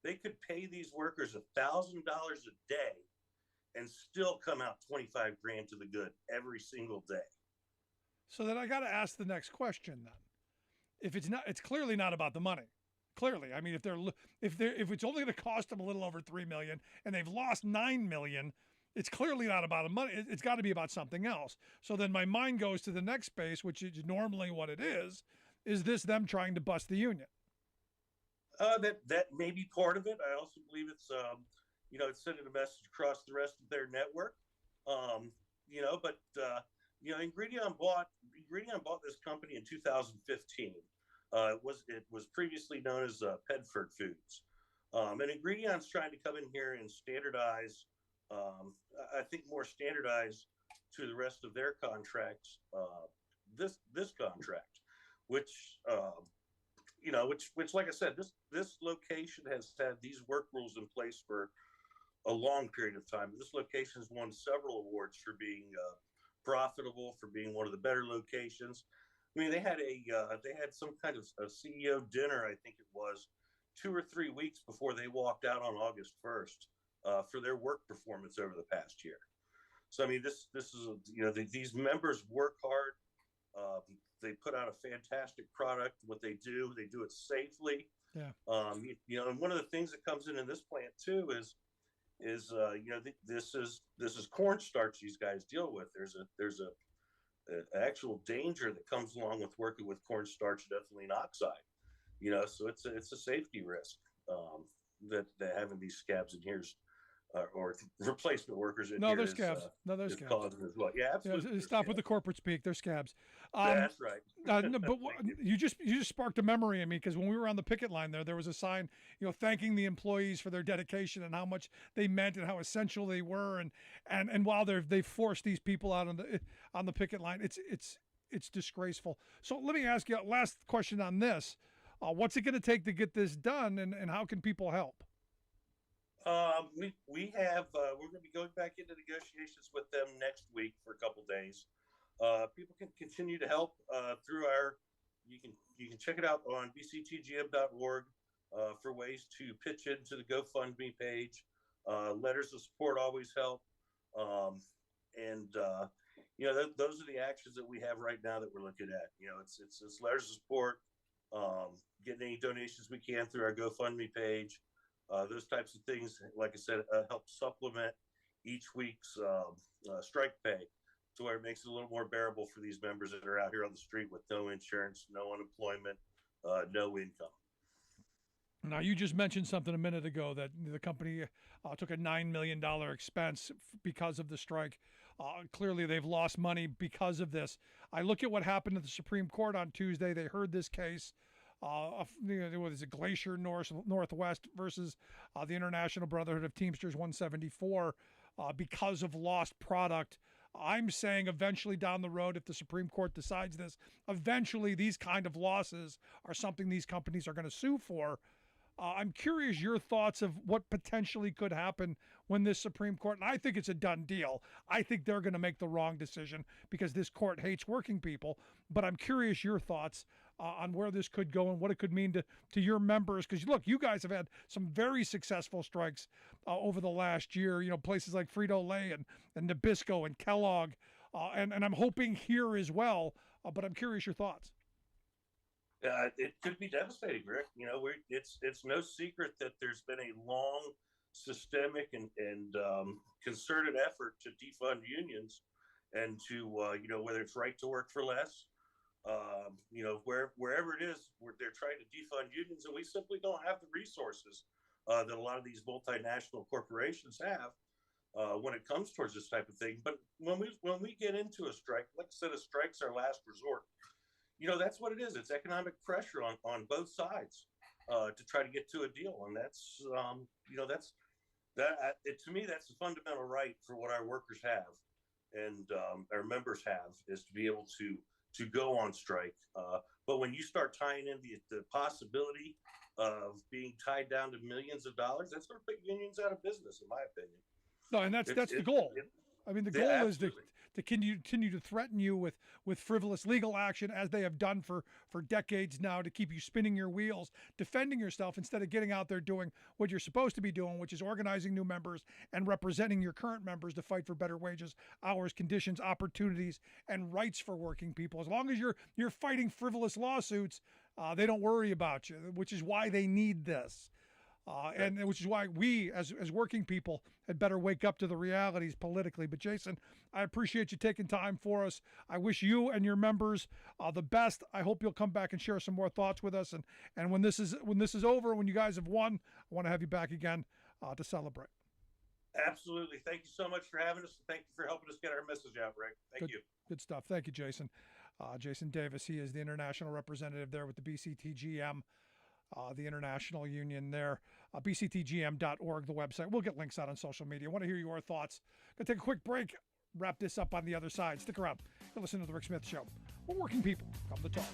They could pay these workers $1,000 a day and still come out 25 grand to the good every single day. So then I got to ask the next question then. If it's clearly not about the money. Clearly, I mean, if it's only going to cost them a little over $3 million and they've lost $9 million, it's clearly not about money. It's got to be about something else. So then my mind goes to the next space, which is normally what it is. Is this them trying to bust the union? That may be part of it. I also believe it's it's sending a message across the rest of their network. Ingredion bought this company in 2015. It was previously known as Pedford Foods, and Ingredion's trying to come in here and standardize. I think more standardized to the rest of their contracts. This contract, which like I said, this location has had these work rules in place for a long period of time. This location has won several awards for being profitable, for being one of the better locations. I mean, they had some kind of a CEO dinner, I think it was 2 or 3 weeks before they walked out on August 1st for their work performance over the past year. So I mean, this is these members work hard. They put out a fantastic product. What they do it safely. Yeah. And one of the things that comes in this plant too is this is cornstarch these guys deal with. There's a actual danger that comes along with working with cornstarch and ethylene oxide. So it's a safety risk that having these scabs in here or replacement workers in no, here they're scabs. They're scabs. Causing as well. Yeah, absolutely. Yeah, stop with the corporate speak. They're scabs. That's right. No, but you just sparked a memory in me, because when we were on the picket line there was a sign, thanking the employees for their dedication and how much they meant and how essential they were, and while they forced these people out on the picket line, it's disgraceful. So let me ask you a last question on this: what's it going to take to get this done, and how can people help? We're going to be going back into negotiations with them next week for a couple days. People can continue to help through you can check it out on bctgm.org for ways to pitch into the GoFundMe page. Letters of support always help. Those are the actions that we have right now that we're looking at. It's letters of support, getting any donations we can through our GoFundMe page. Those types of things, like I said, help supplement each week's strike pay to where it makes it a little more bearable for these members that are out here on the street with no insurance, no unemployment, no income. Now, you just mentioned something a minute ago that the company took a $9 million expense because of the strike. Clearly, they've lost money because of this. I look at what happened at the Supreme Court on Tuesday. They heard this case. Was it Glacier Northwest versus the International Brotherhood of Teamsters 174 because of lost product. I'm saying eventually down the road, if the Supreme Court decides this, eventually these kind of losses are something these companies are going to sue for. I'm curious your thoughts of what potentially could happen when this Supreme Court, and I think it's a done deal. I think they're going to make the wrong decision because this court hates working people. But I'm curious your thoughts on where this could go and what it could mean to your members. Because look, you guys have had some very successful strikes over the last year. Places like Frito-Lay and Nabisco and Kellogg, and I'm hoping here as well. But I'm curious your thoughts. It could be devastating, Rick. It's no secret that there's been a long, systemic and concerted effort to defund unions and to whether it's right to work for less, wherever it is, they're trying to defund unions, and we simply don't have the resources that a lot of these multinational corporations have when it comes towards this type of thing. But when we get into a strike, like I said, a strike's our last resort. That's what it is. It's economic pressure on both sides to try to get to a deal, and that's to me that's a fundamental right for what our workers have and our members have, is to be able to go on strike. But when you start tying in the possibility of being tied down to millions of dollars, that's going to put unions out of business, in my opinion. No, and that's the goal. I mean, the goal is to continue to threaten you with frivolous legal action, as they have done for decades now, to keep you spinning your wheels, defending yourself, instead of getting out there doing what you're supposed to be doing, which is organizing new members and representing your current members to fight for better wages, hours, conditions, opportunities, and rights for working people. As long as you're fighting frivolous lawsuits, They don't worry about you, which is why they need this. And which is why we, as working people, had better wake up to the realities politically. But Jason, I appreciate you taking time for us. I wish you and your members the best. I hope you'll come back and share some more thoughts with us. And when this is over, when you guys have won, I want to have you back again to celebrate. Absolutely. Thank you so much for having us. Thank you for helping us get our message out, Rick. Thank you. Good stuff. Thank you, Jason. Jason Davis, he is the international representative there with the BCTGM. The international union there, bctgm.org, the website. We'll get links out on social media. I want to hear your thoughts. Going to take a quick break, wrap this up on the other side. Stick around. You'll listen to The Rick Smith Show. We're working people. Come to talk.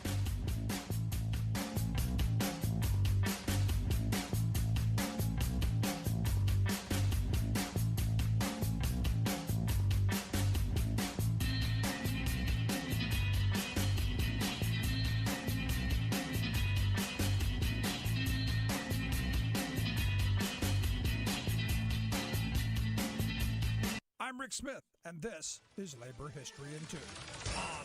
I'm Rick Smith, and this is Labor History in 2.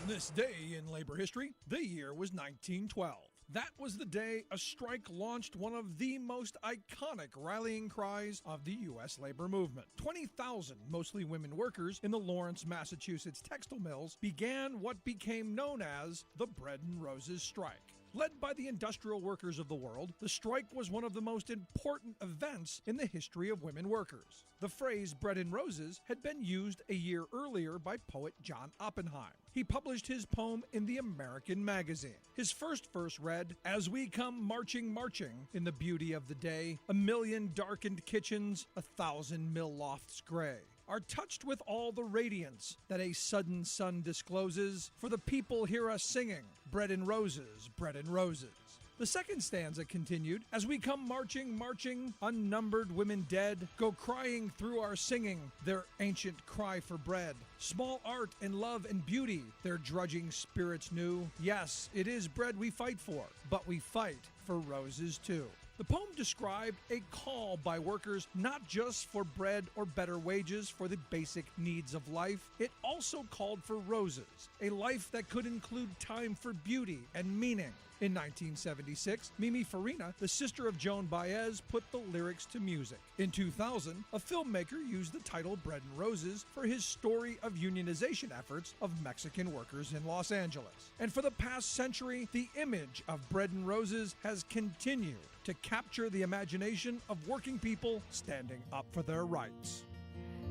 On this day in labor history, the year was 1912. That was the day a strike launched one of the most iconic rallying cries of the U.S. labor movement. 20,000, mostly women workers, in the Lawrence, Massachusetts textile mills began what became known as the Bread and Roses Strike. Led by the industrial workers of the world, the strike was one of the most important events in the history of women workers. The phrase bread and roses had been used a year earlier by poet John Oppenheim. He published his poem in the American Magazine. His first verse read, "As we come marching, marching, in the beauty of the day, 1,000,000 darkened kitchens, 1,000 mill lofts gray, are touched with all the radiance that a sudden sun discloses, for the people hear us singing, bread and roses, bread and roses." The second stanza continued, "As we come marching, marching, unnumbered women dead, go crying through our singing, their ancient cry for bread. Small art and love and beauty, their drudging spirits knew. Yes, it is bread we fight for, but we fight for roses too." The poem described a call by workers not just for bread or better wages for the basic needs of life, it also called for roses, a life that could include time for beauty and meaning. In 1976, Mimi Farina, the sister of Joan Baez, put the lyrics to music. In 2000, a filmmaker used the title Bread and Roses for his story of unionization efforts of Mexican workers in Los Angeles. And for the past century, the image of bread and roses has continued to capture the imagination of working people standing up for their rights.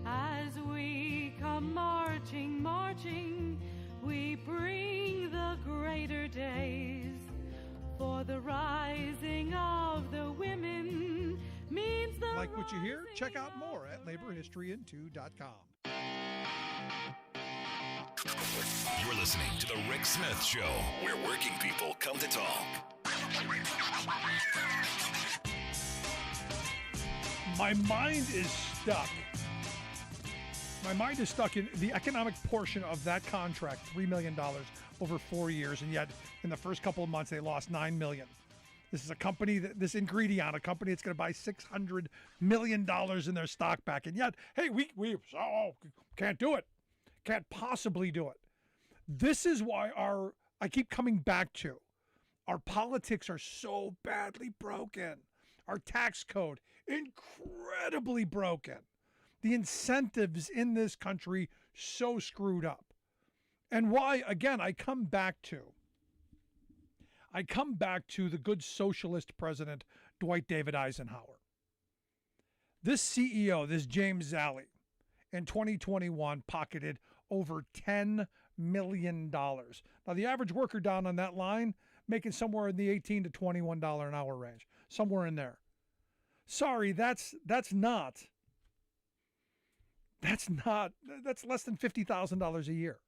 As we come marching, marching, we bring the greater days. For the rising of the women means the Like what you hear? Check out more at laborhistoryin2.com. You're listening to The Rick Smith Show, where working people come to talk. My mind is stuck. My mind is stuck in the economic portion of that contract, $3 million over 4 years, and yet in the first couple of months they lost $9 million. This is a company, this Ingredion, a company that's going to buy $600 million in their stock back, and yet, hey, we can't do it. Can't possibly do it. This is why I keep coming back to, our politics are so badly broken. Our tax code, incredibly broken. The incentives in this country so screwed up. And why, again, I come back to the good socialist president, Dwight David Eisenhower. This CEO, this James Zally, in 2021 pocketed over $10 million. Now, the average worker down on that line making somewhere in the $18 to $21 an hour range, somewhere in there. Sorry, that's less than $50,000 a year.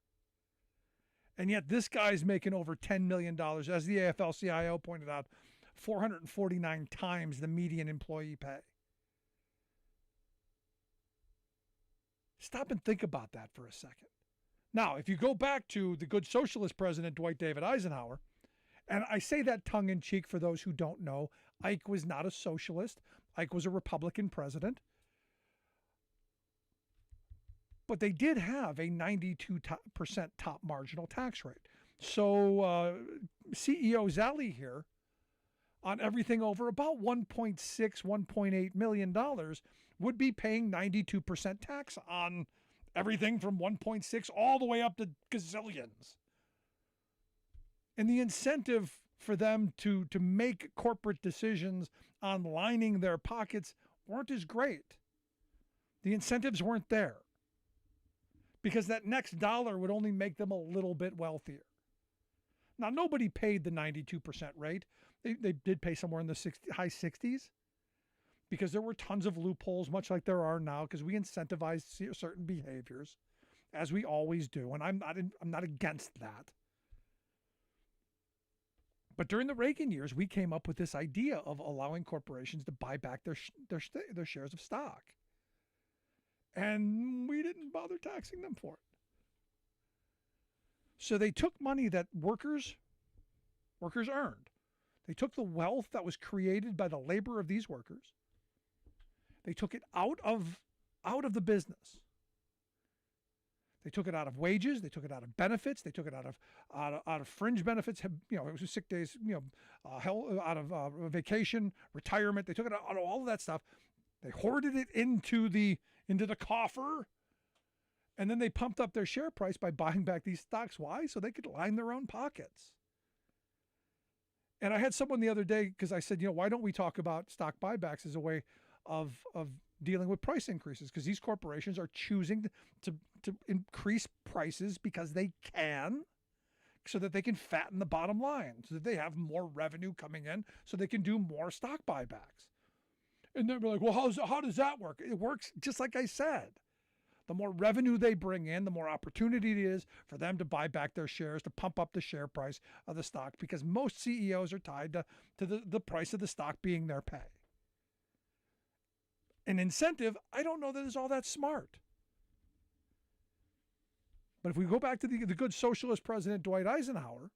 And yet this guy's making over $10 million, as the AFL-CIO pointed out, 449 times the median employee pay. Stop and think about that for a second. Now, if you go back to the good socialist president, Dwight David Eisenhower, and I say that tongue-in-cheek for those who don't know, Ike was not a socialist. Ike was a Republican president. But they did have a 92% top marginal tax rate. So CEO Zally here, on everything over about $1.6, $1.8 million, would be paying 92% tax on everything from 1.6 all the way up to gazillions. And the incentive for them to make corporate decisions on lining their pockets weren't as great. The incentives weren't there because that next dollar would only make them a little bit wealthier. Now, nobody paid the 92% rate. They did pay somewhere in the high 60s because there were tons of loopholes, much like there are now, because we incentivize certain behaviors, as we always do. And I'm not against that. But during the Reagan years, we came up with this idea of allowing corporations to buy back their shares of stock. And we didn't bother taxing them for it. So they took money that workers earned. They took the wealth that was created by the labor of these workers. They took it out of the business. They took it out of wages. They took it out of benefits. They took it out of fringe benefits. It was sick days. Out of vacation, retirement. They took it out of all of that stuff. They hoarded it into the coffer, and then they pumped up their share price by buying back these stocks. Why? So they could line their own pockets. And I had someone the other day, because I said, why don't we talk about stock buybacks as a way of dealing with price increases? Because these corporations are choosing to increase prices because they can, so that they can fatten the bottom line, so that they have more revenue coming in, so they can do more stock buybacks. And they're like, well, how does that work? It works just like I said. The more revenue they bring in, the more opportunity it is for them to buy back their shares, to pump up the share price of the stock, because most CEOs are tied to the price of the stock being their pay. An incentive, I don't know that is all that smart. But if we go back to the good socialist president Dwight Eisenhower,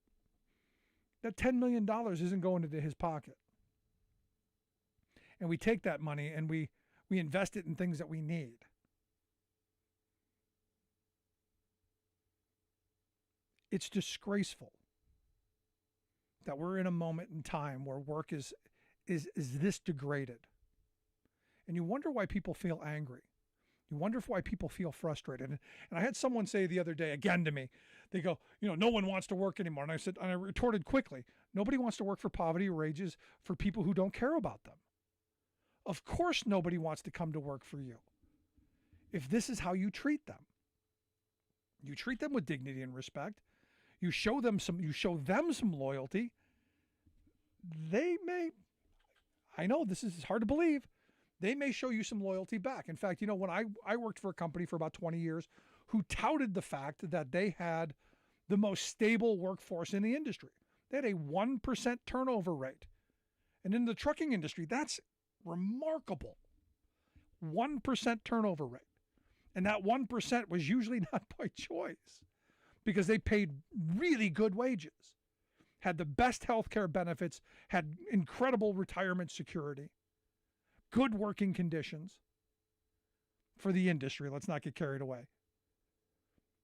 that $10 million isn't going into his pocket. And we take that money and we invest it in things that we need. It's disgraceful that we're in a moment in time where work is this degraded. And you wonder why people feel angry. You wonder why people feel frustrated. And I had someone say the other day, again to me, they go, no one wants to work anymore. And I retorted quickly, nobody wants to work for poverty wages for people who don't care about them. Of course nobody wants to come to work for you if this is how you treat them. You treat them with dignity and respect. You show them some loyalty. They may, I know this is hard to believe, they may show you some loyalty back. In fact, when I worked for a company for about 20 years who touted the fact that they had the most stable workforce in the industry. They had a 1% turnover rate. And in the trucking industry, that's remarkable. 1% turnover rate. And that 1% was usually not by choice, because they paid really good wages, had the best health care benefits, had incredible retirement security, good working conditions for the industry. Let's not get carried away.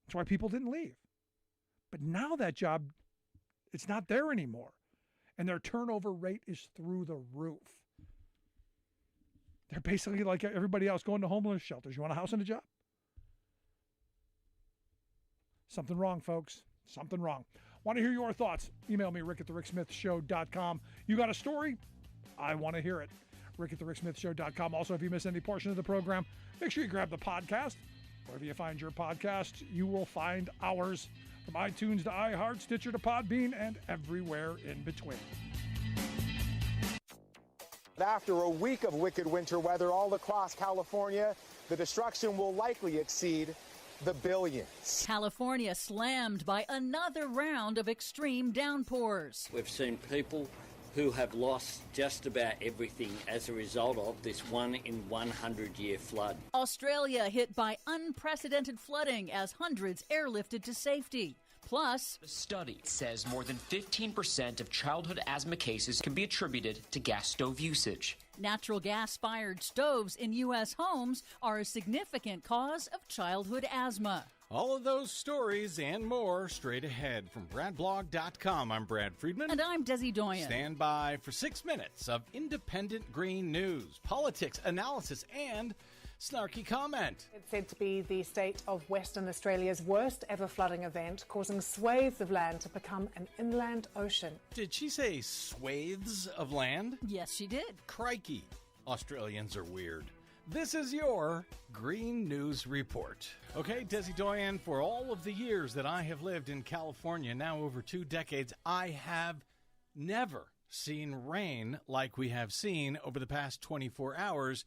That's why people didn't leave. But now that job, it's not there anymore. And their turnover rate is through the roof. They're basically like everybody else, going to homeless shelters. You want a house and a job? Something wrong, folks. Something wrong. Want to hear your thoughts? Email me, rick@thericksmithshow.com. You got a story? I want to hear it. rick@thericksmithshow.com. Also, if you miss any portion of the program, make sure you grab the podcast. Wherever you find your podcast, you will find ours, from iTunes to iHeart, Stitcher to Podbean, and everywhere in between. After a week of wicked winter weather all across California, the destruction will likely exceed the billions. California slammed by another round of extreme downpours. We've seen people who have lost just about everything as a result of this 1-in-100-year flood. Australia hit by unprecedented flooding as hundreds airlifted to safety. Plus, the study says more than 15% of childhood asthma cases can be attributed to gas stove usage. Natural gas-fired stoves in U.S. homes are a significant cause of childhood asthma. All of those stories and more straight ahead from BradBlog.com. I'm Brad Friedman. And I'm Desi Doyen. Stand by for 6 minutes of independent green news, politics, analysis, and snarky comment. It's said to be the state of Western Australia's worst ever flooding event, causing swathes of land to become an inland ocean. Did she say swathes of land? Yes, she did. Crikey. Australians are weird. This is your Green News Report. Okay, Desi Doyen, for all of the years that I have lived in California, now over 2 decades, I have never seen rain like we have seen over the past 24 hours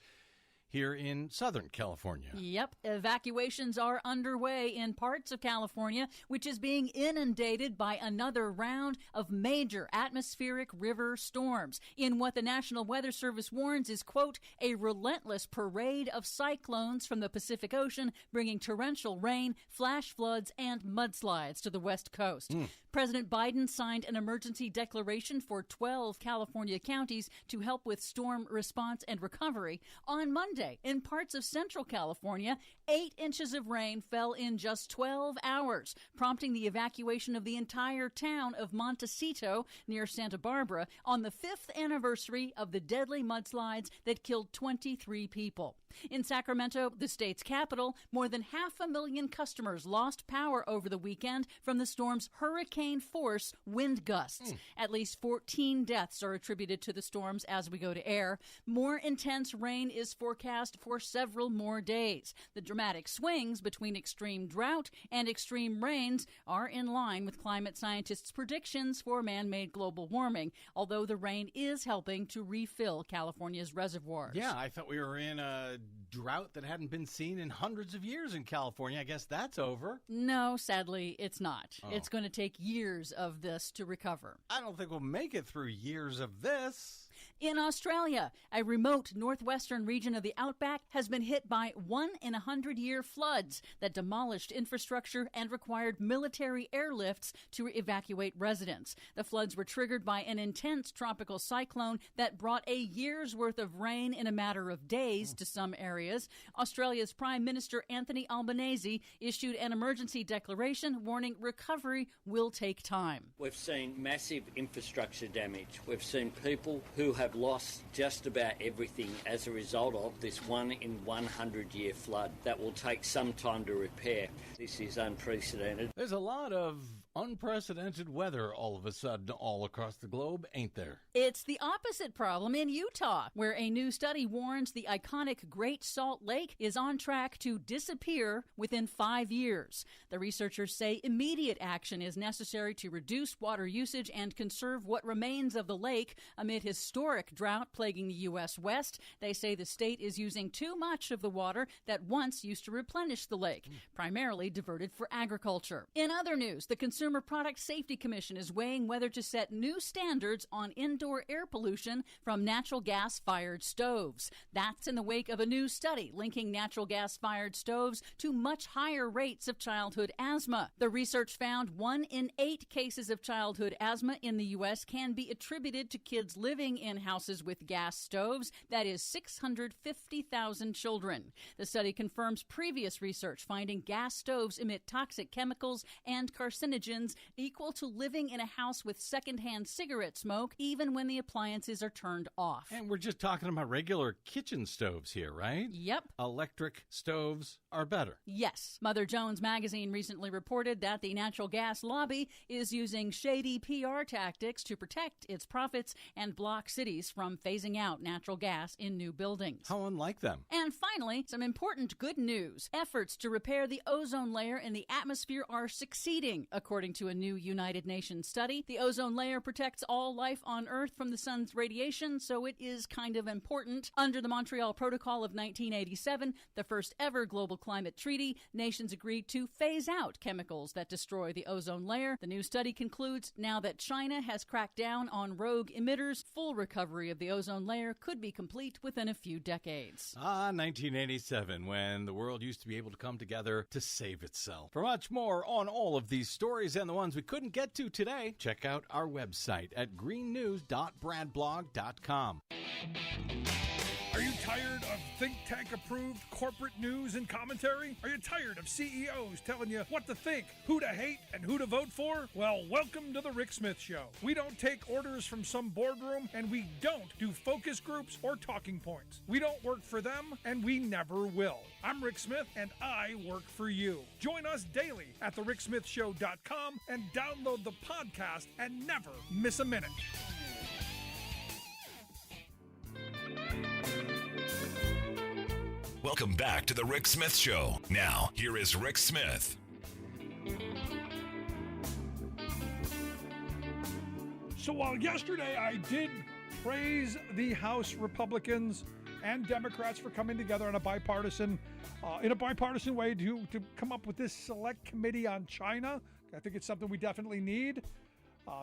here in Southern California. Yep. Evacuations are underway in parts of California, which is being inundated by another round of major atmospheric river storms in what the National Weather Service warns is, quote, a relentless parade of cyclones from the Pacific Ocean, bringing torrential rain, flash floods, and mudslides to the West Coast. President Biden signed an emergency declaration for 12 California counties to help with storm response and recovery. On Monday, in parts of Central California, 8 inches of rain fell in just 12 hours, prompting the evacuation of the entire town of Montecito near Santa Barbara on the 5th anniversary of the deadly mudslides that killed 23 people. In Sacramento, the state's capital, more than 500,000 customers lost power over the weekend from the storm's hurricane-force wind gusts. At least 14 deaths are attributed to the storms as we go to air. More intense rain is forecast for several more days. The dramatic swings between extreme drought and extreme rains are in line with climate scientists' predictions for man-made global warming, although the rain is helping to refill California's reservoirs. Yeah, I thought we were in a drought that hadn't been seen in hundreds of years in California. I guess that's over. No, sadly, it's not. Oh. It's going to take years of this to recover. I don't think we'll make it through years of this. In Australia, a remote northwestern region of the outback has been hit by 1-in-100-year floods that demolished infrastructure and required military airlifts to evacuate residents. The floods were triggered by an intense tropical cyclone that brought a year's worth of rain in a matter of days to some areas. Australia's Prime Minister Anthony Albanese issued an emergency declaration warning recovery will take time. We've seen massive infrastructure damage. We've seen people who have lost just about everything as a result of this 1-in-100-year flood that will take some time to repair. This is unprecedented. There's a lot of unprecedented weather all of a sudden all across the globe, ain't there? It's the opposite problem in Utah, where a new study warns the iconic Great Salt Lake is on track to disappear within 5 years. The researchers say immediate action is necessary to reduce water usage and conserve what remains of the lake amid historic drought plaguing the U.S. West. They say the state is using too much of the water that once used to replenish the lake, primarily diverted for agriculture. In other news, the Consumer Product Safety Commission is weighing whether to set new standards on indoor air pollution from natural gas-fired stoves. That's in the wake of a new study linking natural gas-fired stoves to much higher rates of childhood asthma. The research found 1 in 8 cases of childhood asthma in the U.S. can be attributed to kids living in houses with gas stoves. That is 650,000 children. The study confirms previous research finding gas stoves emit toxic chemicals and carcinogens equal to living in a house with secondhand cigarette smoke, even when the appliances are turned off. And we're just talking about regular kitchen stoves here, right? Yep. Electric stoves are better. Yes. Mother Jones magazine recently reported that the natural gas lobby is using shady PR tactics to protect its profits and block cities from phasing out natural gas in new buildings. How unlike them. And finally, some important good news. Efforts to repair the ozone layer in the atmosphere are succeeding, according to a new United Nations study. The ozone layer protects all life on Earth from the sun's radiation, so it is kind of important. Under the Montreal Protocol of 1987, the first ever global climate treaty, nations agreed to phase out chemicals that destroy the ozone layer. The new study concludes now that China has cracked down on rogue emitters, full recovery of the ozone layer could be complete within a few decades. 1987, when the world used to be able to come together to save itself. For much more on all of these stories and the ones we couldn't get to today, check out our website at greennews.bradblog.com. Are you tired of think tank approved corporate news and commentary? Are you tired of CEOs telling you what to think, who to hate, and who to vote for? Well, welcome to the Rick Smith Show. We don't take orders from some boardroom, and we don't do focus groups or talking points. We don't work for them, and we never will. I'm Rick Smith, and I work for you. Join us daily at thericksmithshow.com and download the podcast and never miss a minute. Welcome back to the Rick Smith Show. Now, here is Rick Smith. So while yesterday I did praise the House Republicans and Democrats for coming together in a bipartisan way to come up with this select committee on China, I think it's something we definitely need.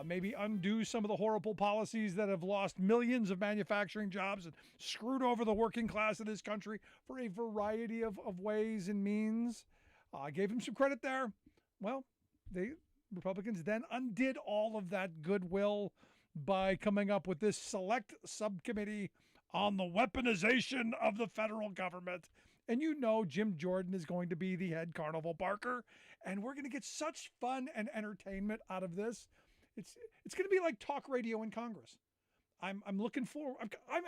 Maybe undo some of the horrible policies that have lost millions of manufacturing jobs and screwed over the working class of this country for a variety of ways and means. I gave him some credit there. Well, the Republicans then undid all of that goodwill by coming up with this select subcommittee on the weaponization of the federal government. And you know Jim Jordan is going to be the head carnival barker, and we're going to get such fun and entertainment out of this. It's going to be like talk radio in Congress. I'm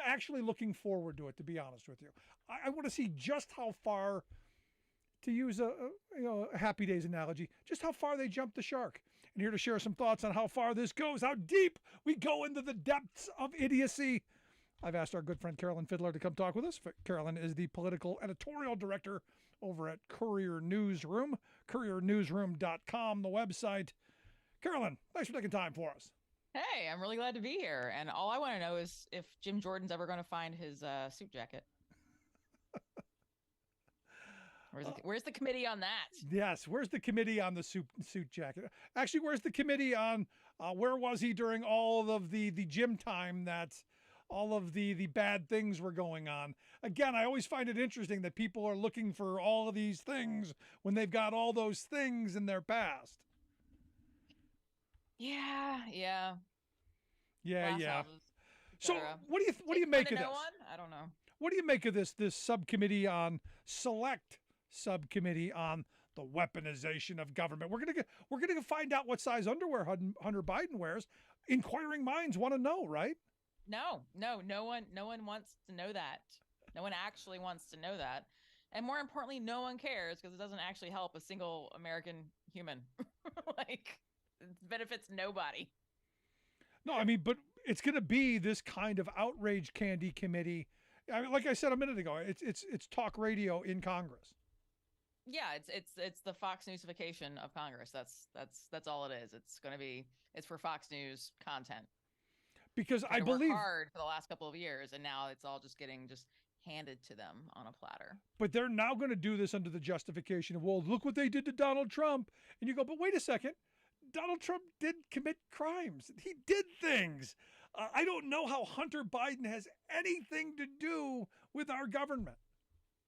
actually looking forward to it, to be honest with you. I want to see just how far, to use a Happy Days analogy, just how far they jump the shark. And here to share some thoughts on how far this goes, how deep we go into the depths of idiocy, I've asked our good friend Carolyn Fiddler to come talk with us. Carolyn is the political editorial director over at Courier Newsroom, couriernewsroom.com, the website. Carolyn, thanks for taking time for us. Hey, I'm really glad to be here. And all I want to know is if Jim Jordan's ever going to find his suit jacket. Where's the committee on that? Yes, where's the committee on the suit jacket? Actually, where's the committee on where was he during all of the gym time that all of the bad things were going on? Again, I always find it interesting that people are looking for all of these things when they've got all those things in their past. Yeah. So what do you make of this? I don't know. What do you make of this subcommittee on select subcommittee on the weaponization of government? We're gonna find out what size underwear Hunter Biden wears. Inquiring minds want to know, right? No one wants to know that. No one actually wants to know that. And more importantly, no one cares because it doesn't actually help a single American human. Like, it benefits nobody. No, I mean, but it's going to be this kind of outrage candy committee. I mean, like I said a minute ago, it's talk radio in Congress. Yeah, it's the Fox Newsification of Congress. That's all it is. It's for Fox News content. Because I believe believe hard for the last couple of years, and now it's all just getting handed to them on a platter. But they're now going to do this under the justification of, well, look what they did to Donald Trump. And you go, but wait a second. Donald Trump did commit crimes. He did things. I don't know how Hunter Biden has anything to do with our government.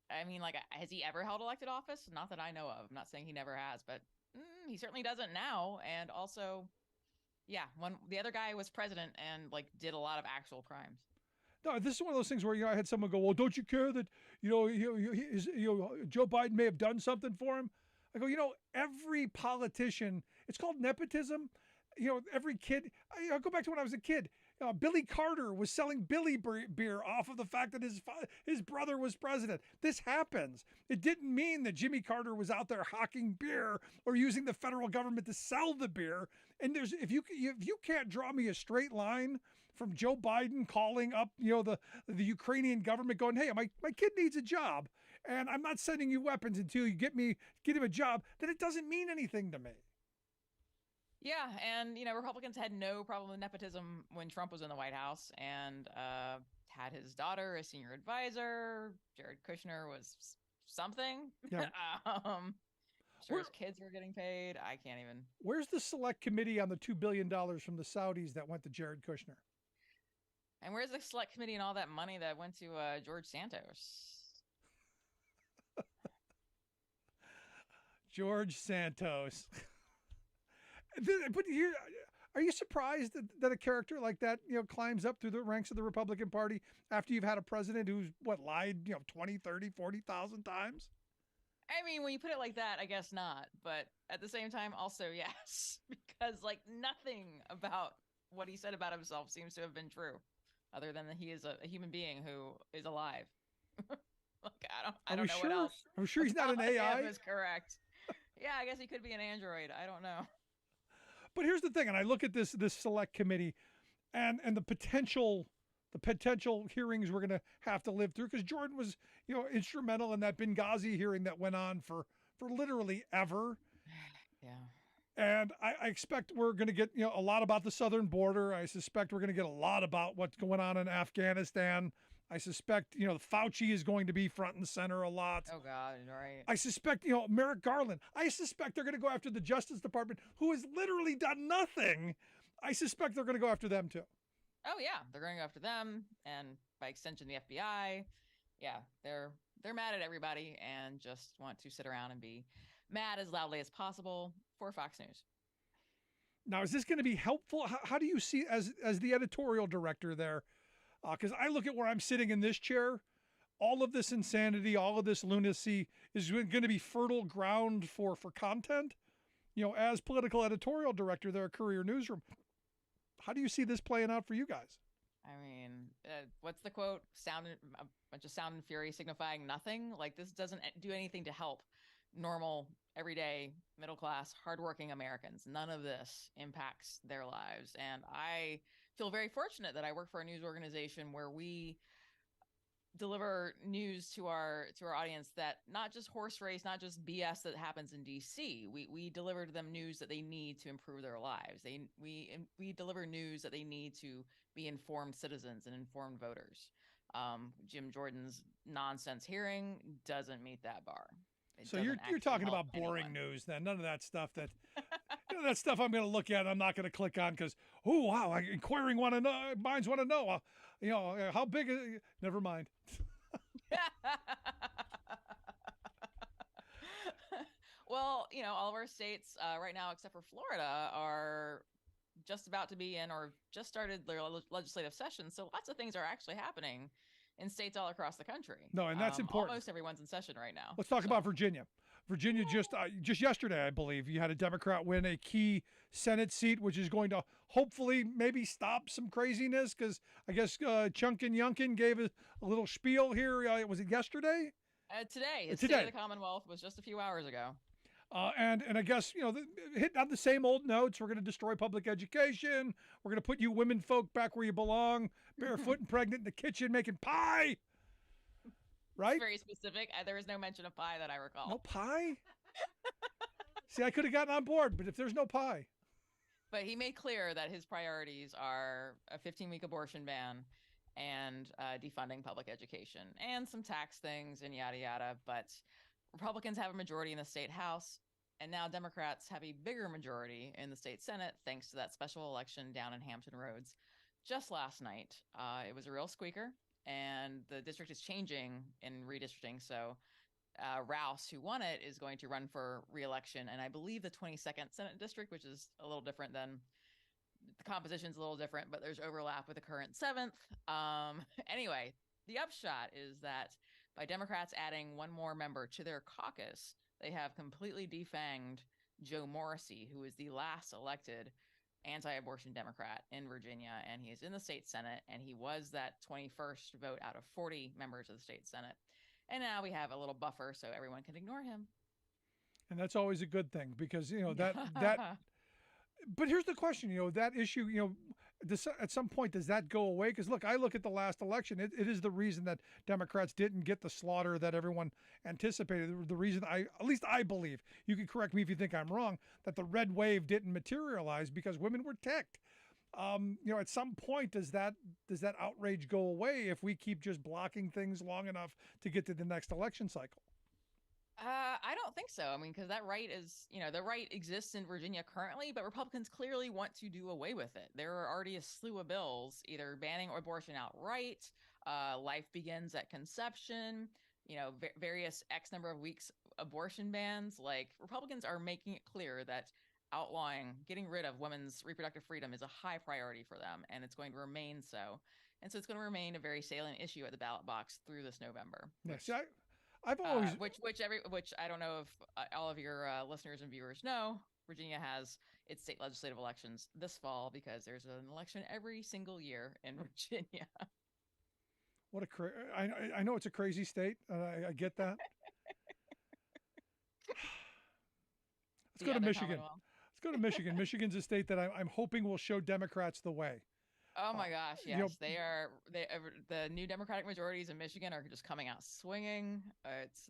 I mean, like, has he ever held elected office? Not that I know of. I'm not saying he never has, but he certainly doesn't now. And also, yeah, when the other guy was president and did a lot of actual crimes. No, this is one of those things where I had someone go, well, don't you care that Joe Biden may have done something for him? I go, every politician, it's called nepotism. Every kid, I'll go back to when I was a kid. Billy Carter was selling Billy beer off of the fact that his brother was president. This happens. It didn't mean that Jimmy Carter was out there hawking beer or using the federal government to sell the beer. And if you can't draw me a straight line from Joe Biden calling up the Ukrainian government going, hey, my kid needs a job and I'm not sending you weapons until you get him a job, then it doesn't mean anything to me. Yeah, and Republicans had no problem with nepotism when Trump was in the White House and had his daughter as senior advisor. Jared Kushner was something. Yeah. Sure, his kids were getting paid. I can't even. Where's the select committee on the $2 billion from the Saudis that went to Jared Kushner? And where's the select committee and all that money that went to George Santos? George Santos. But here, Are you surprised that a character like that, climbs up through the ranks of the Republican Party after you've had a president who's lied, 20, 30, 40,000 times? I mean, when you put it like that, I guess not. But at the same time, also yes, because nothing about what he said about himself seems to have been true, other than that he is a human being who is alive. I don't know sure? what else. Are we sure he's not an AI? Is correct. Yeah, I guess he could be an android. I don't know. But here's the thing, and I look at this select committee, and the potential hearings we're going to have to live through, because Jordan was instrumental in that Benghazi hearing that went on for literally ever. Yeah. And I expect we're going to get a lot about the southern border. I suspect we're going to get a lot about what's going on in Afghanistan. I suspect Fauci is going to be front and center a lot. Oh God, right. I suspect Merrick Garland. I suspect they're going to go after the Justice Department, who has literally done nothing. I suspect they're going to go after them too. Oh yeah, they're going to go after them, and by extension, the FBI. Yeah, they're mad at everybody and just want to sit around and be mad as loudly as possible for Fox News. Now, is this going to be helpful? How do you see as the editorial director there? Because I look at where I'm sitting in this chair, all of this insanity, all of this lunacy is going to be fertile ground for content. As political editorial director there at Courier Newsroom, how do you see this playing out for you guys? I mean, what's the quote? A bunch of sound and fury signifying nothing. This doesn't do anything to help normal, everyday, middle class, hardworking Americans. None of this impacts their lives. And I feel very fortunate that I work for a news organization where we deliver news to our audience that not just horse race, not just BS that happens in DC. We deliver to them news that they need to improve their lives. We deliver news that they need to be informed citizens and informed voters. Jim Jordan's nonsense hearing doesn't meet that bar. So you're talking about boring news then. None of that stuff that that stuff I'm going to look at. I'm not going to click on because inquiring minds want to know. How big is it? Never mind. Well, all of our states right now, except for Florida, are just about to be in or just started their legislative session. So lots of things are actually happening in states all across the country. No, and that's important. Almost everyone's in session right now. Let's talk about Virginia. Virginia just yesterday, I believe, you had a Democrat win a key Senate seat, which is going to hopefully maybe stop some craziness, because I guess Chunkin Yunkin gave a little spiel here. Was it yesterday? Today. His State of the Commonwealth was just a few hours ago. And I guess, hitting on the same old notes. We're going to destroy public education. We're going to put you women folk back where you belong, barefoot and pregnant in the kitchen making pie. Right? It's very specific. There was no mention of pie that I recall. No pie? See, I could have gotten on board, but if there's no pie. But he made clear that his priorities are a 15-week abortion ban and defunding public education and some tax things and yada, yada. But Republicans have a majority in the state house, and now Democrats have a bigger majority in the state Senate, thanks to that special election down in Hampton Roads just last night. It was a real squeaker, and the district is changing in redistricting. So Rouse, who won it, is going to run for re-election, and I believe the 22nd Senate district, which is a little different than the composition's a little different, but there's overlap with the current 7th. Anyway, the upshot is that by Democrats adding one more member to their caucus, they have completely defanged Joe Morrissey, who is the last elected anti-abortion Democrat in Virginia, and he is in the state Senate, and he was that 21st vote out of 40 members of the state Senate. And now we have a little buffer so everyone can ignore him. And that's always a good thing, because, that but here's the question, that issue, at some point, does that go away? Because look, I look at the last election. It is the reason that Democrats didn't get the slaughter that everyone anticipated. The reason at least I believe, you can correct me if you think I'm wrong, that the red wave didn't materialize because women were ticked. At some point, does that outrage go away if we keep just blocking things long enough to get to the next election cycle? I don't think so. I mean, because that right is, the right exists in Virginia currently, but Republicans clearly want to do away with it. There are already a slew of bills, either banning abortion outright, life begins at conception, various X number of weeks abortion bans. Republicans are making it clear that getting rid of women's reproductive freedom is a high priority for them, and it's going to remain so. And so it's going to remain a very salient issue at the ballot box through this November. Yes, I've always Which I don't know if all of your listeners and viewers know. Virginia has its state legislative elections this fall because there's an election every single year in Virginia. What I know it's a crazy state. I get that. Let's go to Michigan. Let's go to Michigan. Michigan's a state that I'm hoping will show Democrats the way. Oh my gosh, yes, the new Democratic majorities in Michigan are just coming out swinging.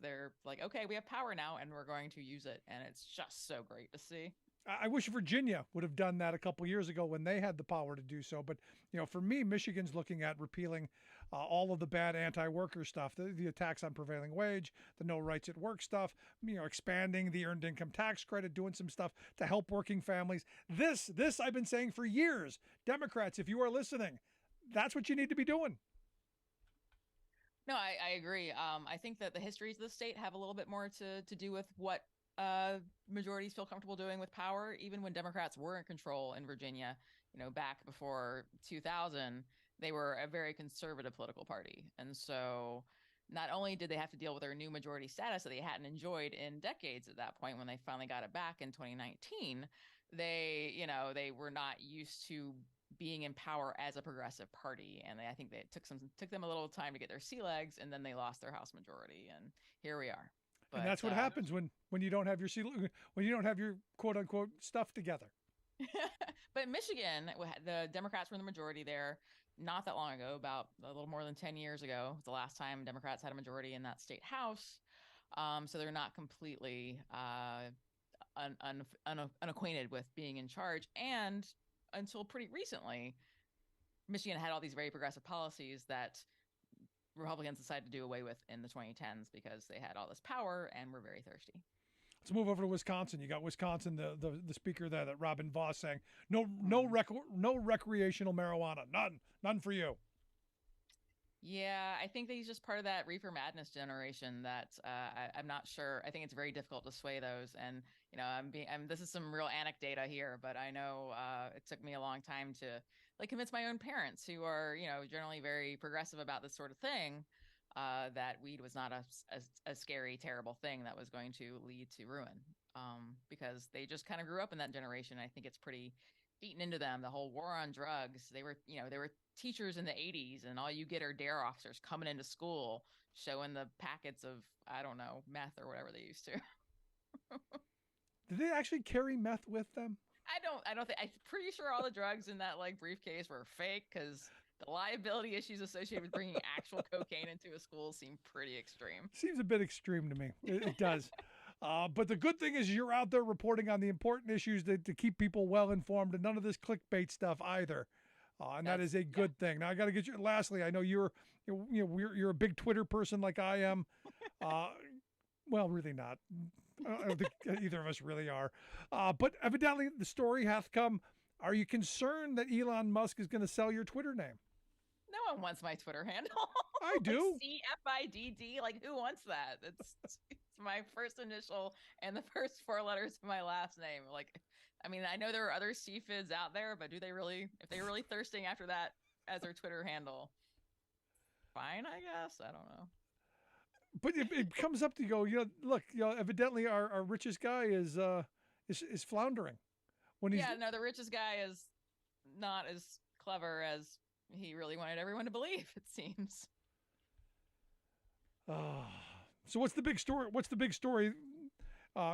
They're like, okay, we have power now, and we're going to use it, and it's just so great to see. I wish Virginia would have done that a couple years ago when they had the power to do so. But, for me, Michigan's looking at repealing all of the bad anti-worker stuff, the attacks on prevailing wage, the no rights at work stuff, expanding the earned income tax credit, doing some stuff to help working families. This I've been saying for years. Democrats, if you are listening, that's what you need to be doing. No, I agree. I think that the histories of the state have a little bit more to do with what majorities feel comfortable doing with power. Even when Democrats were in control in Virginia, back before 2000, they were a very conservative political party. And so not only did they have to deal with their new majority status that they hadn't enjoyed in decades at that point when they finally got it back in 2019, they were not used to being in power as a progressive party. And I think it took them a little time to get their sea legs, and then they lost their House majority. And here we are. But, and that's what happens when you don't have your quote unquote stuff together. But Michigan, the Democrats were in the majority there not that long ago, about a little more than 10 years ago. The last time Democrats had a majority in that state house. So they're not completely unacquainted with being in charge. And until pretty recently, Michigan had all these very progressive policies that Republicans decided to do away with in the 2010s because they had all this power and were very thirsty. Let's move over to Wisconsin. You got Wisconsin, the speaker there, that Robin Vos, saying no recreational marijuana, none for you. Yeah, I think that he's just part of that reefer madness generation that I'm not sure. I think it's very difficult to sway those. And, this is some real anecdata here, but I know it took me a long time to convince my own parents, who are, generally very progressive about this sort of thing, that weed was not a scary, terrible thing that was going to lead to ruin, because they just kind of grew up in that generation. I think it's pretty beaten into them, the whole war on drugs. They were teachers in the 80s, and all you get are DARE officers coming into school showing the packets of, I don't know, meth or whatever they used to. Did they actually carry meth with them? I don't think, I'm pretty sure all the drugs in that briefcase were fake, because the liability issues associated with bringing actual cocaine into a school seem pretty extreme. Seems a bit extreme to me. It does. But the good thing is you're out there reporting on the important issues to keep people well informed, and none of this clickbait stuff either. And that is a good thing. Now I got to get you. Lastly, I know you're a big Twitter person like I am. Well, really not. I don't think either of us really are. But evidently the story hath come. Are you concerned that Elon Musk is going to sell your Twitter name? No one wants my Twitter handle. I do. CFIDD. Who wants that? It's my first initial and the first four letters of my last name. I know there are other CFIDs out there, but if they're really thirsting after that as their Twitter handle, fine, I guess. I don't know. But it comes up to go, look, evidently our richest guy is floundering. The richest guy is not as clever as he really wanted everyone to believe, it seems. So what's the big story? What's the big story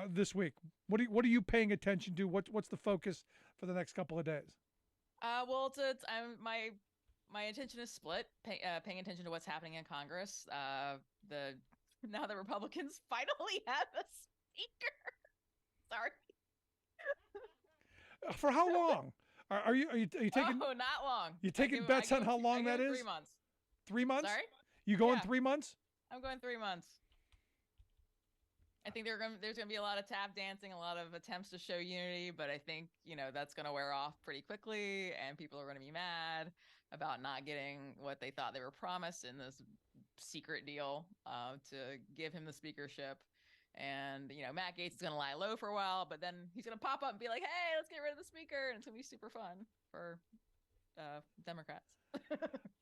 this week? What are you paying attention to? What's the focus for the next couple of days? My attention is split. Paying attention to what's happening in Congress. Now the Republicans finally have a speaker. Sorry. For how long? Are you taking? Oh, not long. You taking bets on how long that is? 3 months. 3 months? Sorry. You going 3 months? I'm going 3 months. I think there's going to be a lot of tap dancing, a lot of attempts to show unity, but I think, that's going to wear off pretty quickly, and people are going to be mad about not getting what they thought they were promised in this secret deal to give him the speakership. And, Matt Gaetz is going to lie low for a while, but then he's going to pop up and be like, hey, let's get rid of the speaker. And it's going to be super fun for Democrats.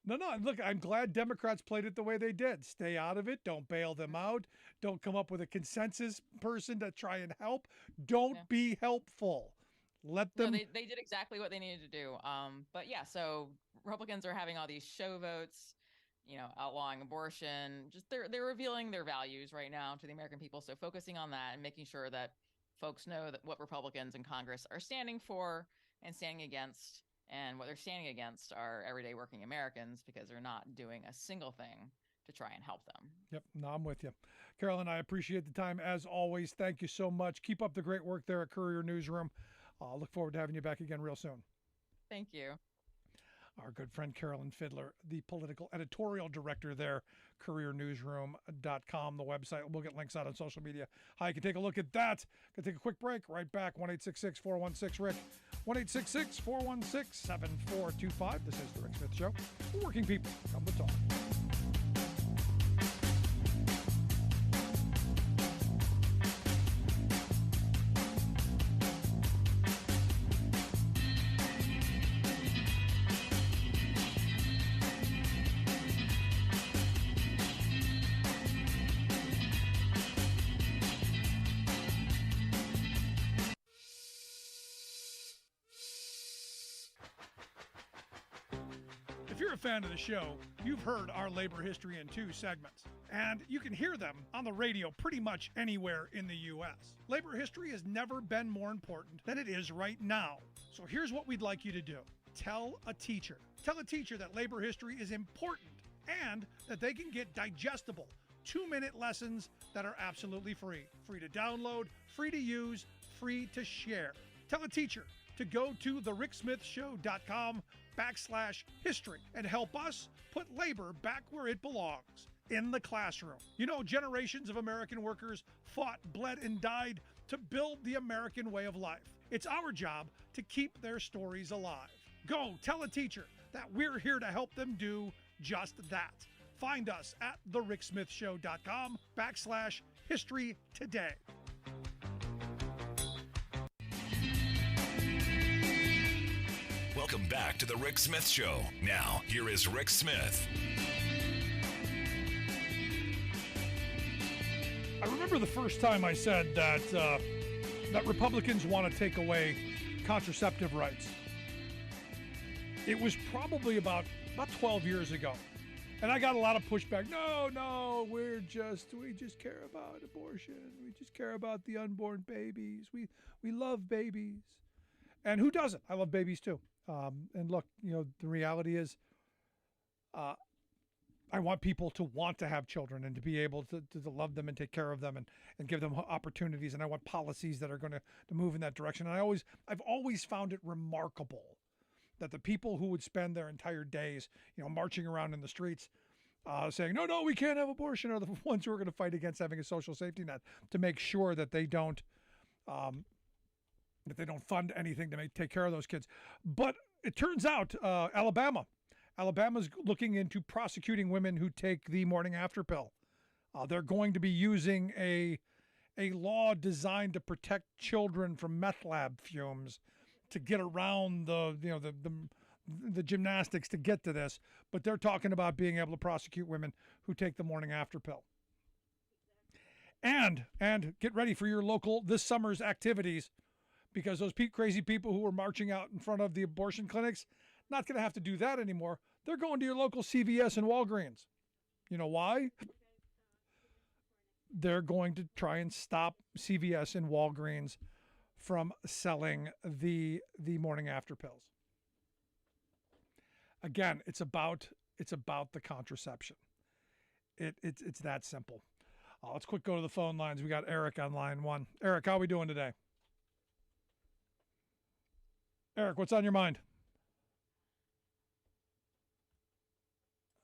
No, look, I'm glad Democrats played it the way they did. Stay out of it. Don't bail them out. Don't come up with a consensus person to try and help. Don't be helpful. Let them. No, they did exactly what they needed to do. But yeah, so Republicans are having all these show votes, outlawing abortion. Just they're revealing their values right now to the American people. So focusing on that and making sure that folks know that what Republicans in Congress are standing for and standing against. And what they're standing against are everyday working Americans because they're not doing a single thing to try and help them. Yep. No, I'm with you. Carolyn, I appreciate the time as always. Thank you so much. Keep up the great work there at Courier Newsroom. I'll look forward to having you back again real soon. Thank you. Our good friend Carolyn Fiddler, the political editorial director there, couriernewsroom.com, the website. We'll get links out on social media. Hi, you can take a look at that. Going to take a quick break. Right back, 1-866-416-RICK. 1-866-416-7425. This is The Rick Smith Show. Working people, come to talk. If you're a fan of the show, you've heard our labor history in 2 segments, and you can hear them on the radio pretty much anywhere in the U.S. Labor history has never been more important than it is right now. So here's what we'd like you to do. Tell a teacher. Tell a teacher that labor history is important and that they can get digestible 2-minute lessons that are absolutely free. Free to download, free to use, free to share. Tell a teacher to go to thericksmithshow.com/history and help us put labor back where it belongs, in the classroom. Generations of American workers fought, bled, and died to build the American way of life. It's our job to keep their stories alive. Go tell a teacher that we're here to help them do just that. Find us at thericksmithshow.com/history today. Welcome back to the Rick Smith Show. Now, here is Rick Smith. I remember the first time I said that Republicans want to take away contraceptive rights. It was probably about 12 years ago. And I got a lot of pushback. No, we just care about abortion. We just care about the unborn babies. We love babies. And who doesn't? I love babies too. And look, the reality is, I want people to want to have children and to be able to love them and take care of them and give them opportunities. And I want policies that are going to move in that direction. And I've always found it remarkable that the people who would spend their entire days, marching around in the streets, saying, no, we can't have abortion, are the ones who are going to fight against having a social safety net to make sure that they don't fund anything to take care of those kids. But it turns out Alabama's looking into prosecuting women who take the morning after pill. They're going to be using a law designed to protect children from meth lab fumes to get around the gymnastics to get to this. But they're talking about being able to prosecute women who take the morning after pill. And get ready for your local this summer's activities, because those crazy people who were marching out in front of the abortion clinics, not going to have to do that anymore. They're going to your local CVS and Walgreens. You know why? They're going to try and stop CVS and Walgreens from selling the morning after pills. Again, it's about the contraception. It's that simple. Let's quick go to the phone lines. We got Eric on line 1. Eric, how are we doing today? Eric, what's on your mind?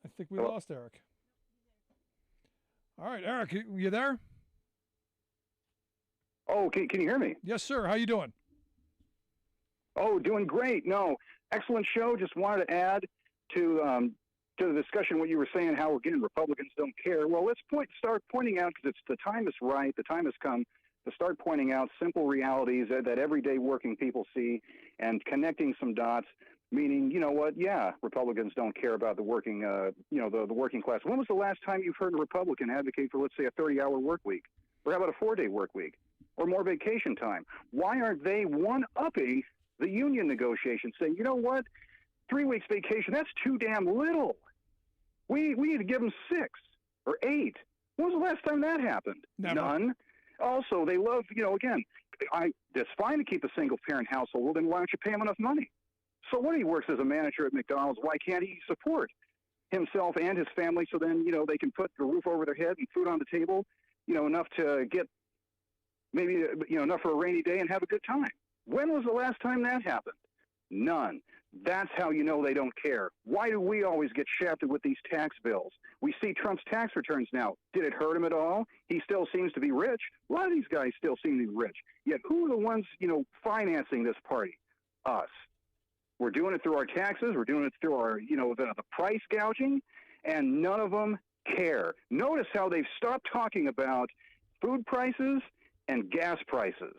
I think we lost Eric. All right, Eric, you there? Oh, can you hear me? Yes, sir. How you doing? Oh, doing great. No, excellent show. Just wanted to add to to the discussion, what you were saying, how, again, Republicans don't care. Well, let's start pointing out, because the time is right, the time has come to start pointing out simple realities that everyday working people see and connecting some dots, meaning, you know what, yeah, Republicans don't care about the working, the working class. When was the last time you've heard a Republican advocate for, let's say, a 30-hour work week? Or how about a 4-day work week? Or more vacation time? Why aren't they one-upping the union negotiations, saying, you know what, 3 weeks vacation, that's too damn little. We need to give them 6 or 8. When was the last time that happened? Never. None. Also, they love, again, it's fine to keep a single-parent household. Well, then why don't you pay him enough money? So when he works as a manager at McDonald's, why can't he support himself and his family so then, they can put the roof over their head and food on the table, enough to get maybe, enough for a rainy day and have a good time? When was the last time that happened? None. That's how you know they don't care. Why do we always get shafted with these tax bills? We see Trump's tax returns now. Did it hurt him at all? He still seems to be rich. A lot of these guys still seem to be rich. Yet who are the ones, financing this party? Us. We're doing it through our taxes. We're doing it through our, the price gouging, and none of them care. Notice how they've stopped talking about food prices and gas prices.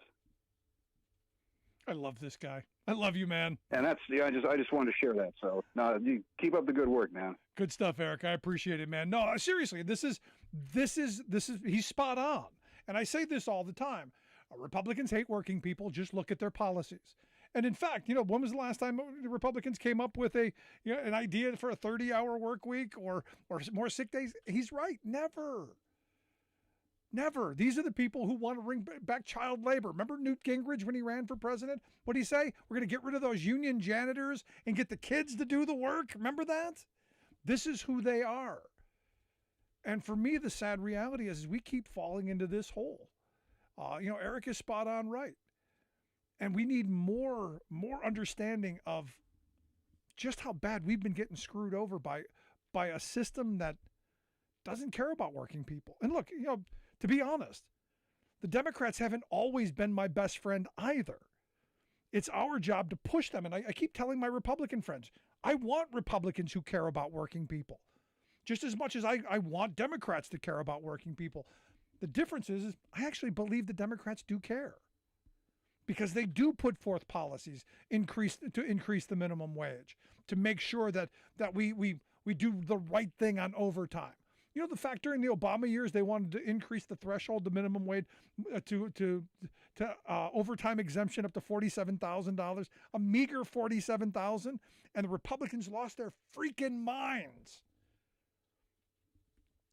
I love this guy. I love you, man. And that's I just wanted to share that. So you keep up the good work, man. Good stuff, Eric. I appreciate it, man. No, seriously, this is he's spot on. And I say this all the time. Republicans hate working people. Just look at their policies. And in fact, when was the last time the Republicans came up with an idea for a 30-hour work week or more sick days? He's right. Never. Never. These are the people who want to bring back child labor. Remember Newt Gingrich when he ran for president? What did he say? We're going to get rid of those union janitors and get the kids to do the work. Remember that? This is who they are. And for me, the sad reality is we keep falling into this hole. Eric is spot on right. And we need more understanding of just how bad we've been getting screwed over by a system that doesn't care about working people. And look, to be honest, the Democrats haven't always been my best friend either. It's our job to push them. And I keep telling my Republican friends, I want Republicans who care about working people just as much as I want Democrats to care about working people. The difference is I actually believe the Democrats do care because they do put forth policies to increase the minimum wage, to make sure that we do the right thing on overtime. The fact during the Obama years, they wanted to increase the threshold, the minimum wage to overtime exemption up to $47,000, a meager $47,000, and the Republicans lost their freaking minds.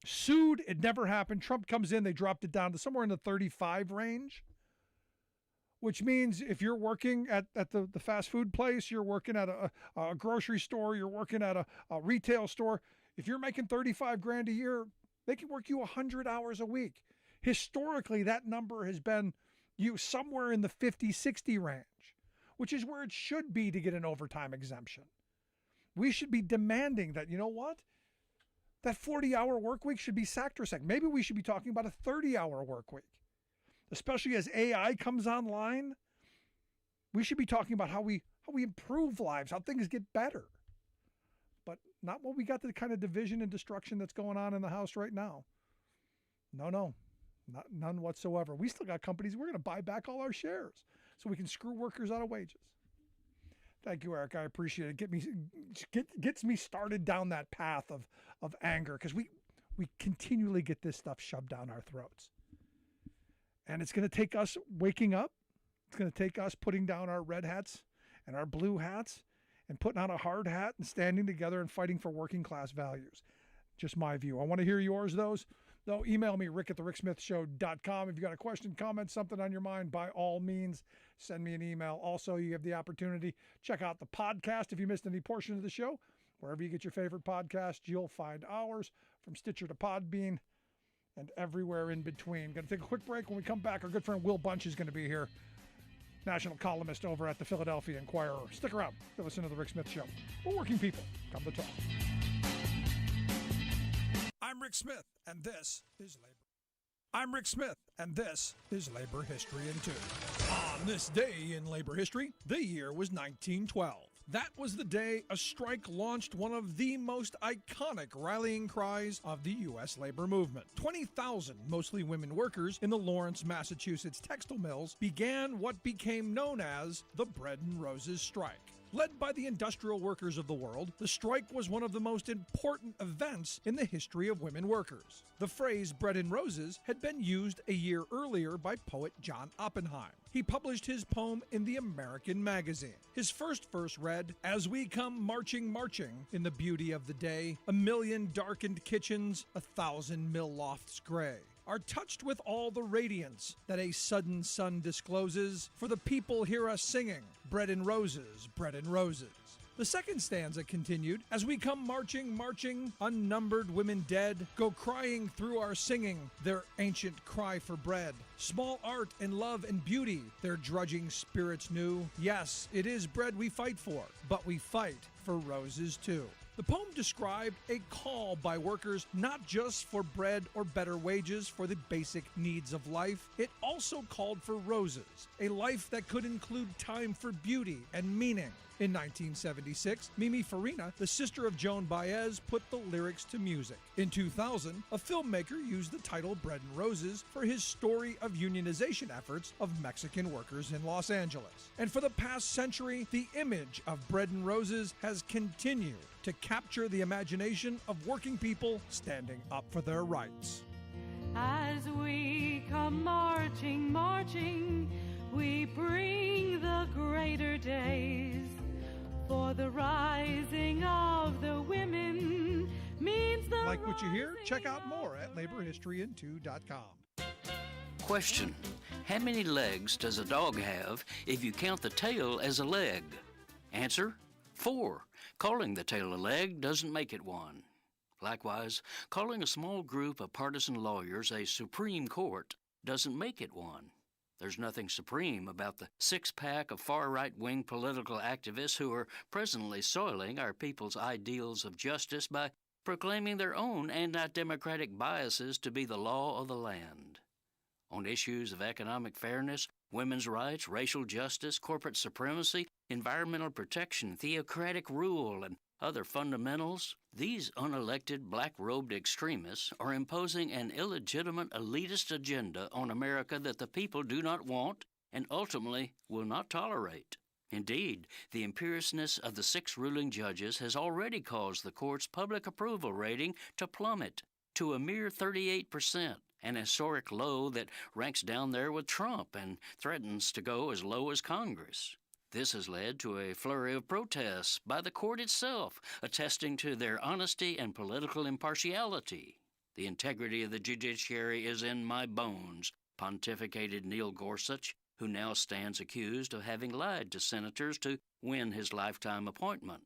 Sued, it never happened. Trump comes in, they dropped it down to somewhere in the 35 range, which means if you're working at the fast food place, you're working at a grocery store, you're working at a retail store, if you're making $35,000 a year, they can work you 100 hours a week. Historically, that number has been somewhere in the 50, 60 range, which is where it should be to get an overtime exemption. We should be demanding that, that 40-hour work week should be sacrosanct. Maybe we should be talking about a 30-hour work week. Especially as AI comes online, we should be talking about how we improve lives, how things get better. But not when we got the kind of division and destruction that's going on in the House right now. No, none whatsoever. We still got companies, we're going to buy back all our shares so we can screw workers out of wages. Thank you, Eric. I appreciate it. Gets me started down that path of anger because we continually get this stuff shoved down our throats. And it's going to take us waking up. It's going to take us putting down our red hats and our blue hats and putting on a hard hat and standing together and fighting for working class values. Just my view. I want to hear yours, though. Email me, rick@thericksmithshow.com. If you got a question, comment, something on your mind, by all means, send me an email. Also, you have the opportunity, check out the podcast if you missed any portion of the show. Wherever you get your favorite podcast, you'll find ours, from Stitcher to Podbean and everywhere in between. Going to take a quick break. When we come back, our good friend Will Bunch is going to be here, national columnist over at the Philadelphia Inquirer. Stick around to listen to The Rick Smith Show. We're working people. Come to talk. I'm Rick Smith, and this is Labor. I'm Rick Smith, and this is Labor History in 2. On this day in labor history, the year was 1912. That was the day a strike launched one of the most iconic rallying cries of the U.S. labor movement. 20,000, mostly women workers in the Lawrence, Massachusetts textile mills began what became known as the Bread and Roses Strike. Led by the industrial workers of the world, the strike was one of the most important events in the history of women workers. The phrase bread and roses had been used a year earlier by poet John Oppenheim. He published his poem in the American Magazine. His first verse read, "As we come marching, marching, in the beauty of the day, a million darkened kitchens, 1,000 mill lofts gray, are touched with all the radiance that a sudden sun discloses, for the people hear us singing, bread and roses, bread and roses." The second stanza continued, "As we come marching, marching, unnumbered women dead, go crying through our singing, their ancient cry for bread. Small art and love and beauty, their drudging spirits knew. Yes, it is bread we fight for, but we fight for roses too." The poem described a call by workers not just for bread or better wages for the basic needs of life. It also called for roses, a life that could include time for beauty and meaning. In 1976, Mimi Farina, the sister of Joan Baez, put the lyrics to music. In 2000, a filmmaker used the title Bread and Roses for his story of unionization efforts of Mexican workers in Los Angeles. And for the past century, the image of bread and roses has continued to capture the imagination of working people standing up for their rights. As we come marching, marching, we bring the greater days. For the rising of the women means the Like what you hear? Check out more at laborhistoryin2.com. Question: how many legs does a dog have if you count the tail as a leg? Answer: 4. Calling the tail a leg doesn't make it one. Likewise, calling a small group of partisan lawyers a Supreme Court doesn't make it one. There's nothing supreme about the six-pack of far-right-wing political activists who are presently soiling our people's ideals of justice by proclaiming their own anti-democratic biases to be the law of the land. On issues of economic fairness, women's rights, racial justice, corporate supremacy, environmental protection, theocratic rule, and other fundamentals, these unelected black-robed extremists are imposing an illegitimate elitist agenda on America that the people do not want and ultimately will not tolerate. Indeed, the imperiousness of the 6 ruling judges has already caused the court's public approval rating to plummet to a mere 38%, an historic low that ranks down there with Trump and threatens to go as low as Congress. This has led to a flurry of protests by the court itself, attesting to their honesty and political impartiality. "The integrity of the judiciary is in my bones," pontificated Neil Gorsuch, who now stands accused of having lied to senators to win his lifetime appointment.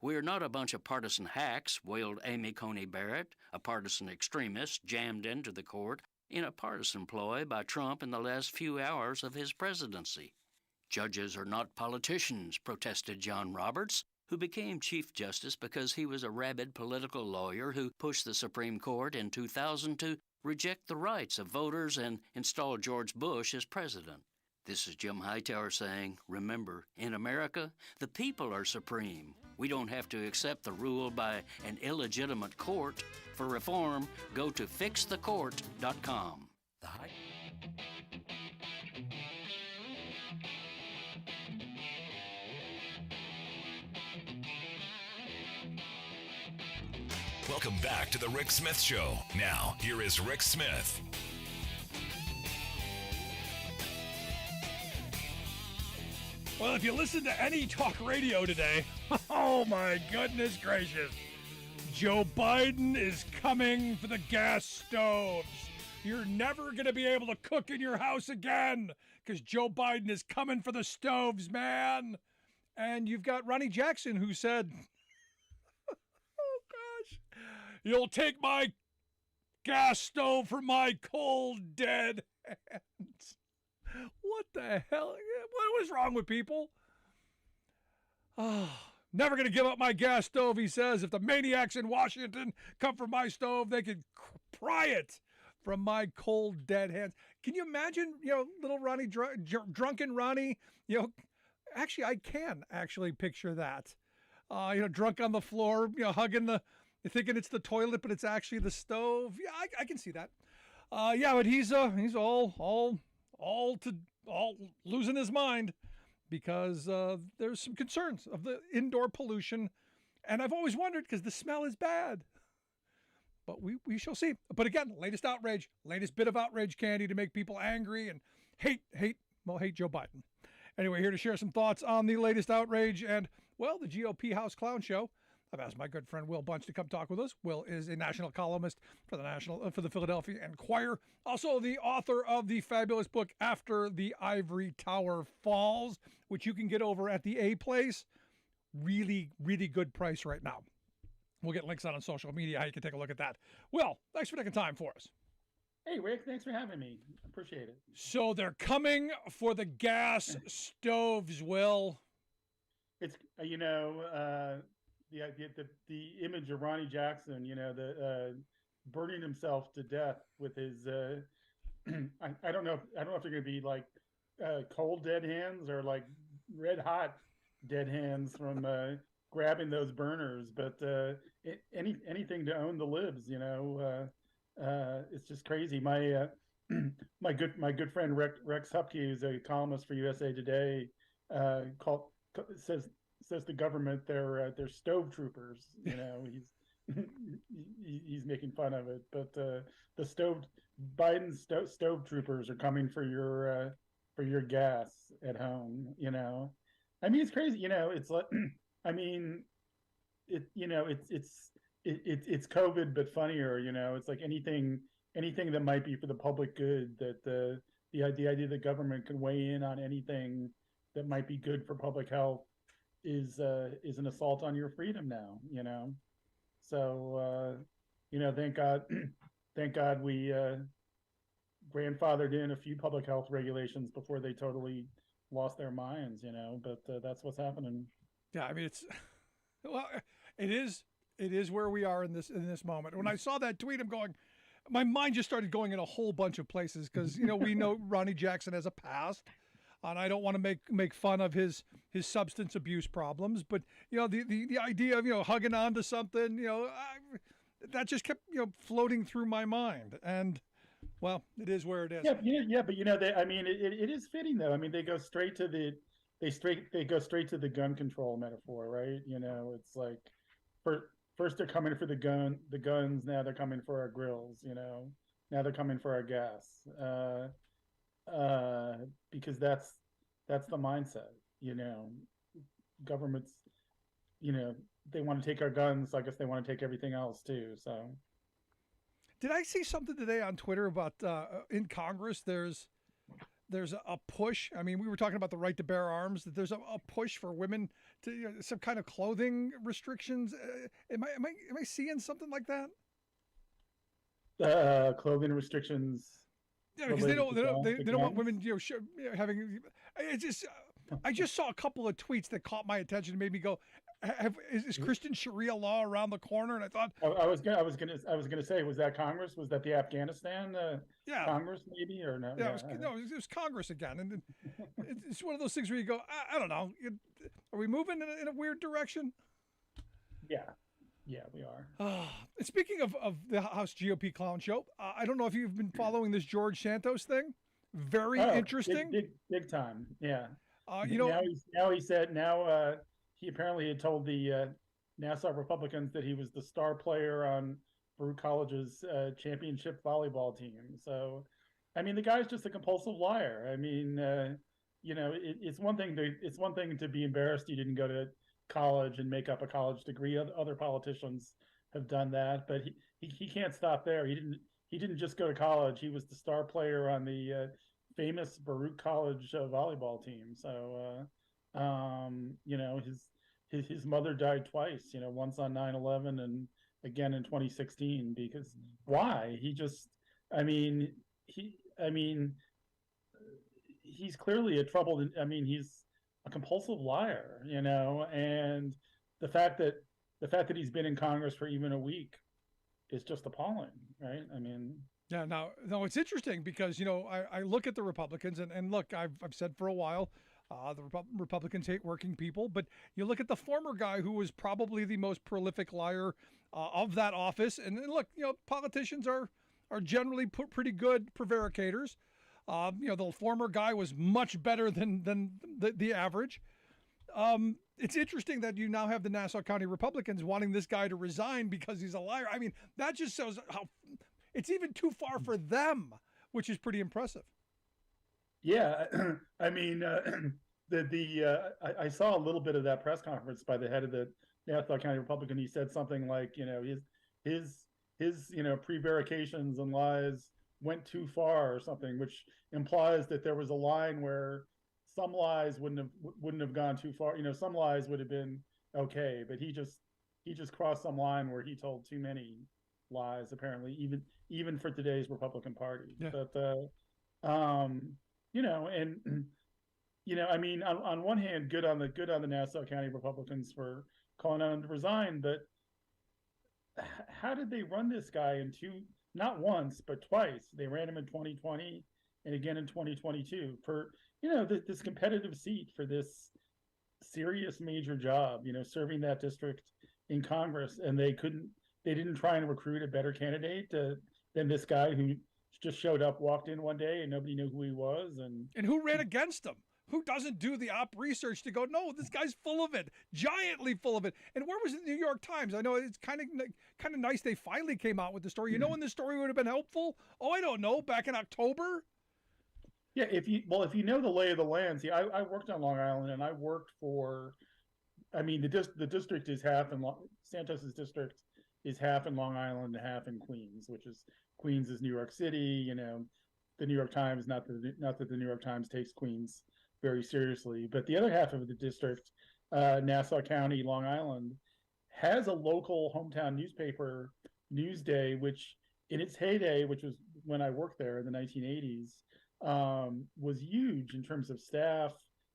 "We're not a bunch of partisan hacks," wailed Amy Coney Barrett, a partisan extremist jammed into the court in a partisan ploy by Trump in the last few hours of his presidency. "Judges are not politicians," protested John Roberts, who became Chief Justice because he was a rabid political lawyer who pushed the Supreme Court in 2000 to reject the rights of voters and install George Bush as president. This is Jim Hightower saying, remember, in America, the people are supreme. We don't have to accept the rule by an illegitimate court. For reform, go to fixthecourt.com. Welcome back to the Rick Smith Show. Now, here is Rick Smith. Well, if you listen to any talk radio today, oh my goodness gracious, Joe Biden is coming for the gas stoves. You're never going to be able to cook in your house again because Joe Biden is coming for the stoves, man. And you've got Ronnie Jackson who said, oh gosh, you'll take my gas stove for my cold, dead hands. What the hell? What was wrong with people? Oh, never going to give up my gas stove, he says. If the maniacs in Washington come for my stove, they could pry it from my cold, dead hands. Can you imagine, little Ronnie, drunken Ronnie, Actually, I can actually picture that. Drunk on the floor, hugging thinking it's the toilet, but it's actually the stove. Yeah, I can see that. But he's all losing his mind because there's some concerns of the indoor pollution, and I've always wondered because the smell is bad. But we shall see. But again, latest bit of outrage candy to make people angry and hate Joe Biden. Anyway, here to share some thoughts on the latest outrage and, well, the GOP House Clown Show. I've asked my good friend Will Bunch to come talk with us. Will is a national columnist for the Philadelphia Inquirer, also the author of the fabulous book After the Ivory Tower Falls, which you can get over at the A Place. Really, really good price right now. We'll get links out on social media how you can take a look at that. Will, thanks for taking time for us. Hey, Rick, thanks for having me. Appreciate it. So they're coming for the gas stoves, Will. It's, the image of Ronnie Jackson, the burning himself to death with his, I don't know if they're going to be like cold dead hands or like red hot dead hands from grabbing those burners, but anything to own the libs, it's just crazy. My my good friend Rex Hupke, who's a columnist for USA Today, says the government they're stove troopers. He's making fun of it, but Biden's stove troopers are coming for your gas at home. I mean, it's crazy. It's like, I mean, it's COVID, but funnier. It's like anything that might be for the public good. That the idea the government can weigh in on anything that might be good for public health is an assault on your freedom now. So thank God we grandfathered in a few public health regulations before they totally lost their minds. But that's what's happening. Yeah, I mean it is where we are in this moment. When I saw that tweet, my mind just started going in a whole bunch of places because we know Ronnie Jackson has a past, and I don't want to make fun of his substance abuse problems, but the idea of hugging onto something, that just kept floating through my mind, and well, it is where it is. Yeah, but it is fitting though. I mean, they go straight to the gun control metaphor, right? It's like first they're coming for the guns, now they're coming for our grills, now they're coming for our gas. Because that's the mindset, governments, they want to take our guns. So I guess they want to take everything else too. So did I see something today on Twitter about in Congress there's a push. I mean, we were talking about the right to bear arms, that there's a push for women to some kind of clothing restrictions. Am I seeing something like that? Clothing restrictions. Yeah, because they don't want women having. It's just I just saw a couple of tweets that caught my attention and made me go, is Christian Sharia law around the corner? And I thought I was gonna say, was that Congress? Was that the Afghanistan Congress maybe or no? Yeah, it was Congress again, and it's one of those things where you go, I don't know, are we moving in a weird direction? Yeah, we are. And speaking of the House GOP Clown Show, I don't know if you've been following this George Santos thing. Very interesting. Big time. Yeah. Now he apparently had told the Nassau Republicans that he was the star player on Baruch College's championship volleyball team. So, I mean, the guy's just a compulsive liar. I mean, it's one thing to be embarrassed you didn't go to college and make up a college degree. Other politicians have done that, but he can't stop there. He didn't just go to college. He was the star player on the famous Baruch College volleyball team. So, his mother died twice, once on 9/11 and again in 2016, because why? He's clearly a troubled, he's a compulsive liar, and the fact that he's been in Congress for even a week is just appalling, right? Yeah, no, it's interesting because, I look at the Republicans and look, I've said for a while, The Republicans hate working people, but you look at the former guy who was probably the most prolific liar of that office. And look, politicians are generally pretty good prevaricators. The former guy was much better than the average. It's interesting that you now have the Nassau County Republicans wanting this guy to resign because he's a liar. I mean, that just shows how it's even too far for them, which is pretty impressive. Yeah, I mean, I saw a little bit of that press conference by the head of the Nassau County Republican. He said something like, his prevarications and lies went too far or something, which implies that there was a line where some lies wouldn't have gone too far. Some lies would have been okay, but he just crossed some line where he told too many lies, apparently, even for today's Republican Party. Yeah. But I mean, on one hand, good on the Nassau County Republicans for calling on him to resign, but how did they run this guy not once, but twice? They ran him in 2020 and again in 2022 for, this competitive seat for this serious major job, serving that district in Congress. And they didn't try and recruit a better candidate than this guy who just showed up, walked in one day and nobody knew who he was. And who ran against him? Who doesn't do the op research to go, no, this guy's full of it, giantly full of it. And where was the New York Times? I know it's kind of nice they finally came out with the story. You know when the story would have been helpful? Oh, I don't know, back in October? Yeah, if you know the lay of the land. See, I worked on Long Island, and I worked for, the district is half in Santos's district is half in Long Island and half in Queens, Queens is New York City. The New York Times, not that the New York Times takes Queens very seriously, but the other half of the district, Nassau County, Long Island, has a local hometown newspaper, Newsday, which in its heyday, which was when I worked there in the 1980s, was huge in terms of staff.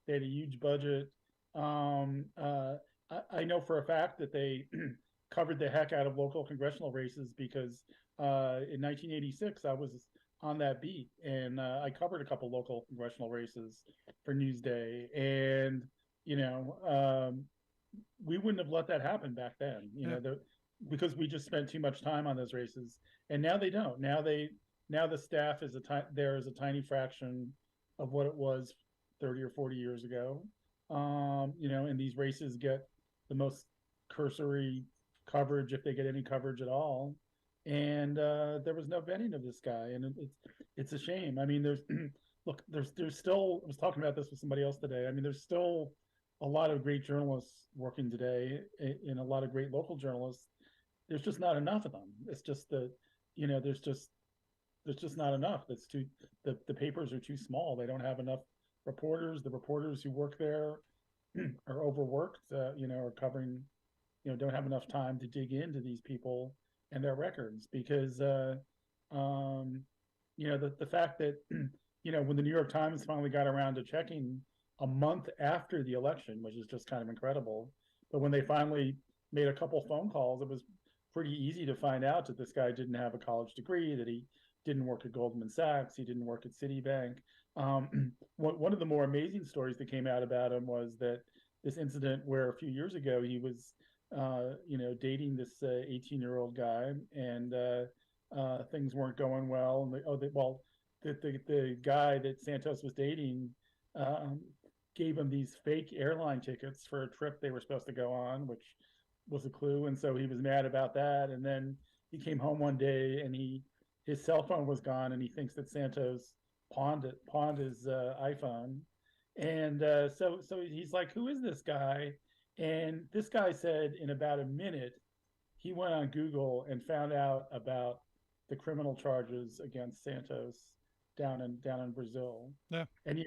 They had a huge budget. I know for a fact that they covered the heck out of local congressional races because in 1986 I was on that beat, and I covered a couple local congressional races for Newsday, and we wouldn't have let that happen back then, because we just spent too much time on those races, and now they don't. Now the staff is there is a tiny fraction of what it was 30 or 40 years ago, and these races get the most cursory coverage, if they get any coverage at all. And there was no vetting of this guy, and it's a shame. I mean, there's still, I was talking about this with somebody else today. I mean, there's still a lot of great journalists working today, and a lot of great local journalists. There's just not enough of them. It's just that, there's just not enough. The papers are too small. They don't have enough reporters. The reporters who work there are overworked. Are covering, don't have enough time to dig into these people and their records, because the fact that when the New York Times finally got around to checking a month after the election, which is just kind of incredible, but when they finally made a couple phone calls, it was pretty easy to find out that this guy didn't have a college degree, that he didn't work at Goldman Sachs, he didn't work at Citibank. One of the more amazing stories that came out about him was that this incident where a few years ago he was dating this 18-year-old guy, and things weren't going well. And the guy that Santos was dating gave him these fake airline tickets for a trip they were supposed to go on, which was a clue. And so he was mad about that. And then he came home one day, and his cell phone was gone, and he thinks that Santos pawned his iPhone. And so he's like, "Who is this guy?" And this guy said in about a minute, he went on Google and found out about the criminal charges against Santos down in Brazil. Yeah. And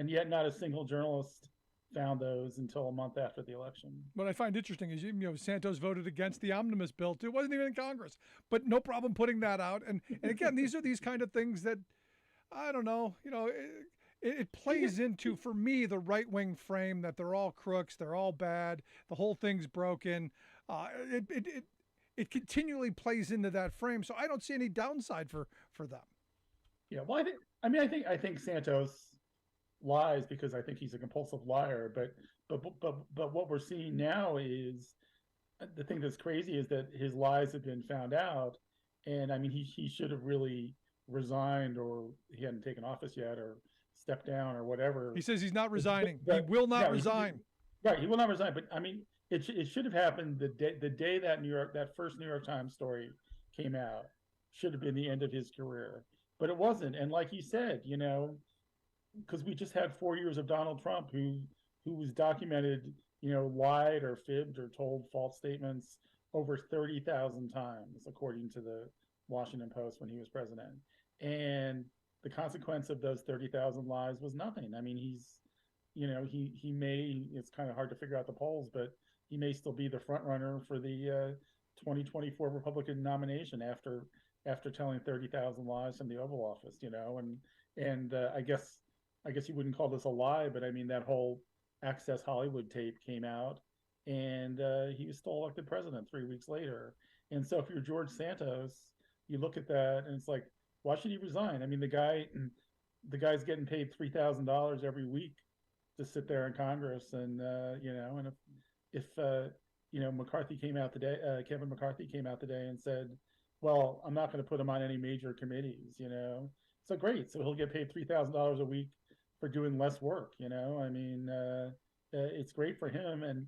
yet not a single journalist found those until a month after the election. What I find interesting is, Santos voted against the omnibus bill too. It wasn't even in Congress, but no problem putting that out. And again, these are these kind of things that, I don't know, it plays into, for me, the right-wing frame that they're all crooks, they're all bad, the whole thing's broken. It continually plays into that frame, so I don't see any downside for them. Yeah, well, I think Santos lies because I think he's a compulsive liar. But what we're seeing now is the thing that's crazy is that his lies have been found out, and I mean he should have really resigned, or he hadn't taken office yet, or stepped down, or whatever. He says he's not resigning. But, he will not no, resign. Right, he will not resign. But I mean, it should have happened the day that first New York Times story came out. Should have been the end of his career, but it wasn't. And like he said, because we just had 4 years of Donald Trump, who was documented, lied or fibbed or told false statements over 30,000 times, according to the Washington Post when he was president. And the consequence of those 30,000 lies was nothing. I mean, he may, it's kind of hard to figure out the polls, but he may still be the front runner for the 2024 Republican nomination after telling 30,000 lies from the Oval Office, and I guess you wouldn't call this a lie, but I mean, that whole Access Hollywood tape came out, and he was still elected president 3 weeks later. And so if you're George Santos, you look at that and it's like, why should he resign? I mean, the guy's getting paid $3,000 every week to sit there in Congress, and and if McCarthy came out today, Kevin McCarthy came out today and said, well, I'm not going to put him on any major committees, so great, so he'll get paid $3,000 a week for doing less work. I mean, it's great for him. And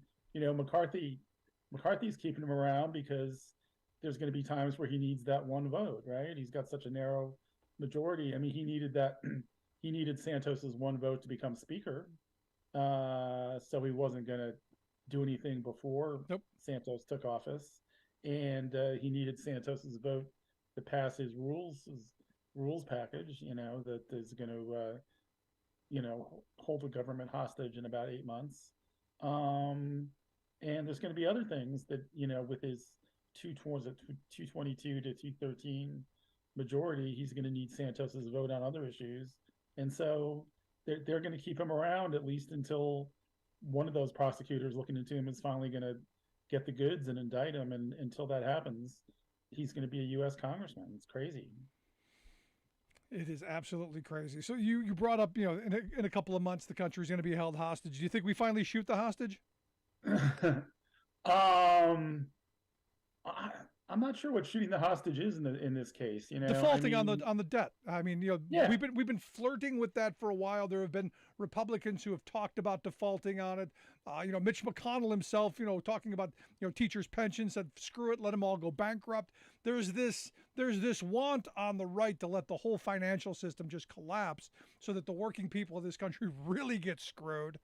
McCarthy's keeping him around because there's going to be times where he needs that one vote, right? He's got such a narrow majority. I mean, he needed Santos's one vote to become speaker, so he wasn't going to do anything before Santos took office, and he needed Santos's vote to pass his rules package, that is going to hold the government hostage in about 8 months. And there's going to be other things that, with his 222 to 213 majority, he's going to need Santos's vote on other issues. And so they're going to keep him around at least until one of those prosecutors looking into him is finally going to get the goods and indict him. And until that happens, he's going to be a U.S. congressman. It's crazy. It is absolutely crazy. So you brought up, in a couple of months, the country's going to be held hostage. Do you think we finally shoot the hostage? I'm not sure what shooting the hostage is in this case. Defaulting on the debt. I mean, Yeah. we've been flirting with that for a while. There have been Republicans who have talked about defaulting on it. Mitch McConnell himself, talking about teachers' pensions, said screw it, let them all go bankrupt. There's this want on the right to let the whole financial system just collapse so that the working people of this country really get screwed.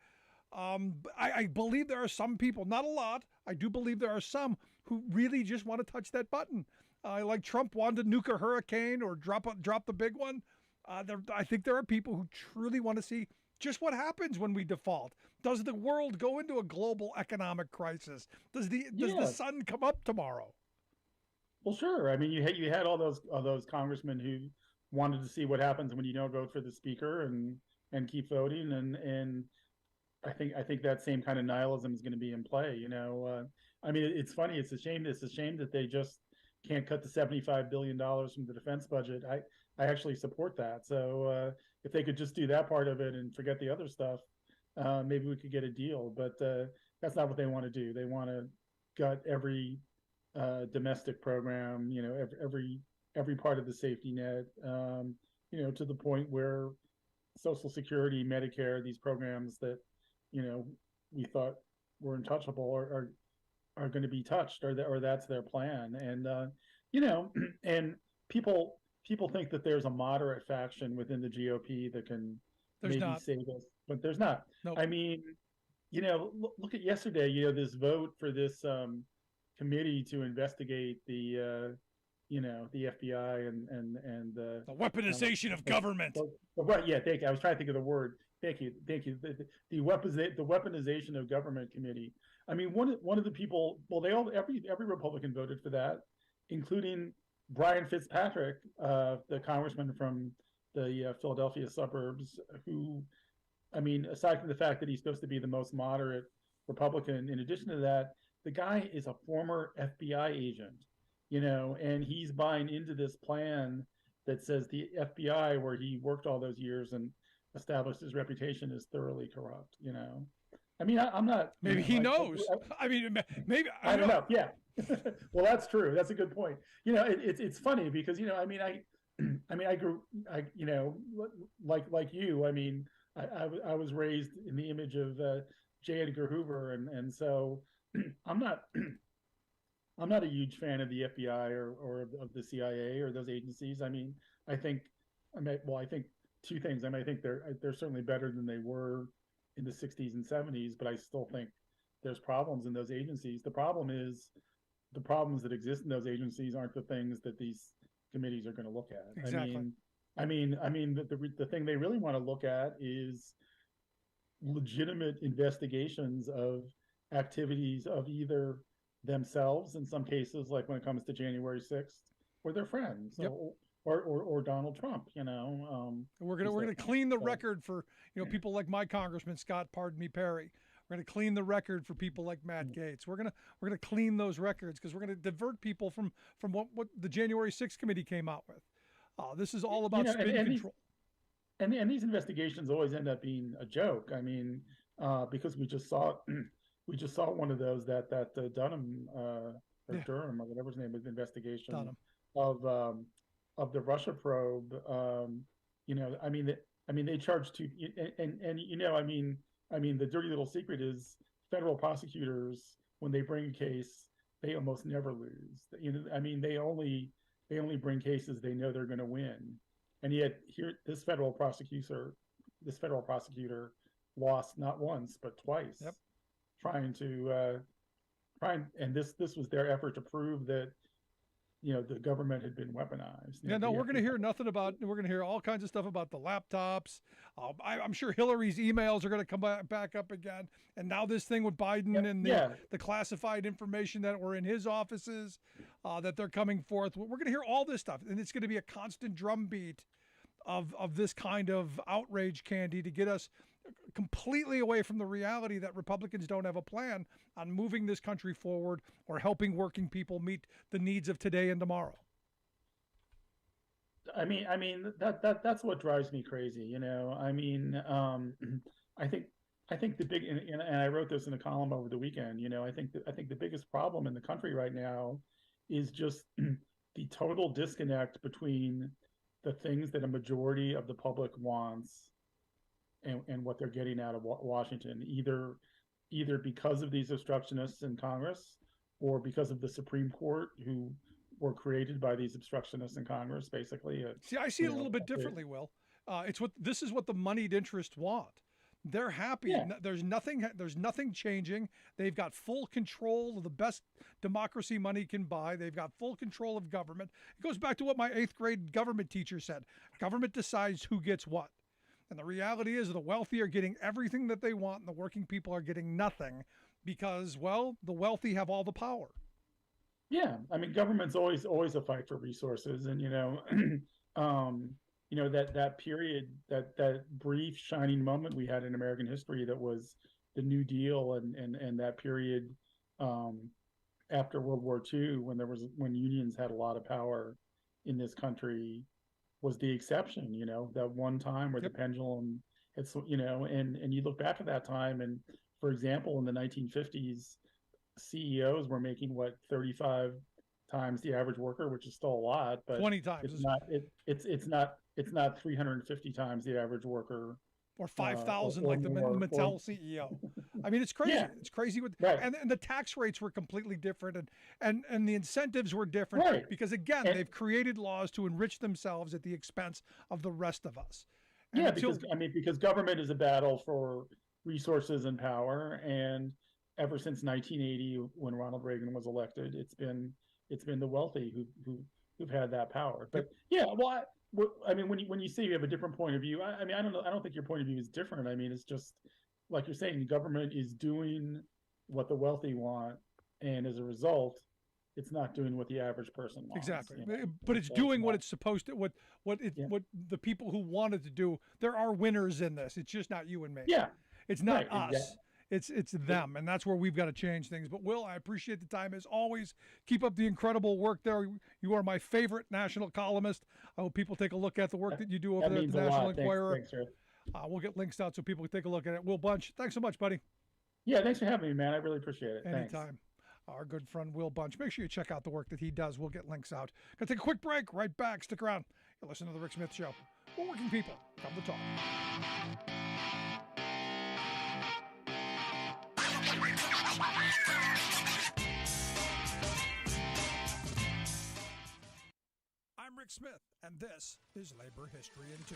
I believe there are some people, not a lot, I do believe there are some who really just want to touch that button. Like Trump wanted to nuke a hurricane or drop the big one. I think there are people who truly want to see just what happens when we default. Does the world go into a global economic crisis? Does the sun come up tomorrow? Well, sure. I mean, you had all those congressmen who wanted to see what happens when you don't vote for the speaker and keep voting, and I think that same kind of nihilism is going to be in play. I mean, it's funny. It's a shame that they just can't cut the $75 billion from the defense budget. I actually support that. So if they could just do that part of it and forget the other stuff, maybe we could get a deal. But that's not what they want to do. They want to gut every domestic program, every part of the safety net, to the point where Social Security, Medicare, these programs that we thought were untouchable are going to be touched, or that's their plan. And and people think that there's a moderate faction within the GOP that can save us, but there's not. Nope. I mean, look at yesterday. This vote for this committee to investigate the FBI and the weaponization of government. Right? Yeah, thank you. I was trying to think of the word. Thank you. The weaponization of government committee. I mean, one of the people. Well, every Republican voted for that, including Brian Fitzpatrick, the congressman from the Philadelphia suburbs, who, I mean, aside from the fact that he's supposed to be the most moderate Republican, in addition to that, the guy is a former FBI agent, and he's buying into this plan that says the FBI, where he worked all those years and established his reputation as thoroughly corrupt. I mean, I'm not. Maybe he knows. I mean, maybe I don't know. Yeah. Well, that's true. That's a good point. It's funny because I mean, I grew, like you. I mean, I was raised in the image of J. Edgar Hoover, and so I'm not a huge fan of the FBI or of the CIA or those agencies. I mean, I think two things. I mean, I think they're certainly better than they were in the 60s and 70s, but I still think there's problems in those agencies. The problem is the problems that exist in those agencies aren't the things that these committees are going to look at. Exactly. I mean, the thing they really want to look at is legitimate investigations of activities of either themselves, in some cases, like when it comes to January 6th, or their friends, Yep. or Donald Trump. We're gonna clean the record for people like my Congressman Scott Perry. We're gonna clean the record for people like Matt Gaetz. We're gonna clean those records because we're gonna divert people from what the January 6th committee came out with. This is all about spin control. And these investigations always end up being a joke. I mean, because we just saw one of those that Dunham or Durham or whatever his name was, investigation Dunham. of the Russia probe. I mean, they charged two, and I mean, the dirty little secret is federal prosecutors, when they bring a case, they almost never lose. I mean, they only bring cases they know they're going to win, and yet here this federal prosecutor lost not once but twice. Yep. And this was their effort to prove that the government had been weaponized. Yeah, no, we're going to hear nothing about. We're going to hear all kinds of stuff about the laptops. I'm sure Hillary's emails are going to come back up again. And now this thing with Biden and the classified information that were in his offices, that they're coming forth. We're going to hear all this stuff, and it's going to be a constant drumbeat of this kind of outrage, Candy, to get us completely away from the reality that Republicans don't have a plan on moving this country forward or helping working people meet the needs of today and tomorrow. I mean that's what drives me crazy. I mean, I think the big, and I wrote this in a column over the weekend. I think the biggest problem in the country right now is just the total disconnect between the things that a majority of the public wants and what they're getting out of Washington, either because of these obstructionists in Congress or because of the Supreme Court, who were created by these obstructionists in Congress, basically. See, I see it a little bit differently, Will. This is what the moneyed interests want. They're happy. Yeah. There's nothing changing. They've got full control of the best democracy money can buy. They've got full control of government. It goes back to what my 8th grade government teacher said. Government decides who gets what. And the reality is the wealthy are getting everything that they want and the working people are getting nothing because, well, the wealthy have all the power. Yeah. I mean, government's always a fight for resources. And, that period, that brief shining moment we had in American history that was the New Deal and that period after World War II, when unions had a lot of power in this country, was the exception. That one time where the pendulum had, and you look back at that time, and for example, in the 1950s, CEOs were making 35 times the average worker, which is still a lot, but 20 times. It's not 350 times the average worker, or 5,000 like the Mattel CEO. I mean, it's crazy. Yeah. It's crazy and the tax rates were completely different, and the incentives were different because again, they've created laws to enrich themselves at the expense of the rest of us. And because government is a battle for resources and power, and ever since 1980, when Ronald Reagan was elected, it's been the wealthy who've had that power. But I mean, when you say you have a different point of view, I don't think your point of view is different. I mean, it's just like you're saying, government is doing what the wealthy want, and as a result, it's not doing what the average person wants. Exactly, but it's doing what it's supposed to. What the people who wanted to do. There are winners in this. It's just not you and me. Yeah, it's not us. Exactly. It's them, and that's where we've got to change things. But Will, I appreciate the time as always. Keep up the incredible work there. You are my favorite national columnist. I hope people take a look at the work that you do over there at the National Enquirer. We'll get links out so people can take a look at it. Will Bunch, thanks so much, buddy. Yeah, thanks for having me, man. I really appreciate it. Anytime. Thanks. Our good friend Will Bunch. Make sure you check out the work that he does. We'll get links out. Gonna take a quick break. Right back. Stick around. You're listening to The Rick Smith Show. We're working people. Come to talk. I'm Rick Smith, and this is Labor History in 2.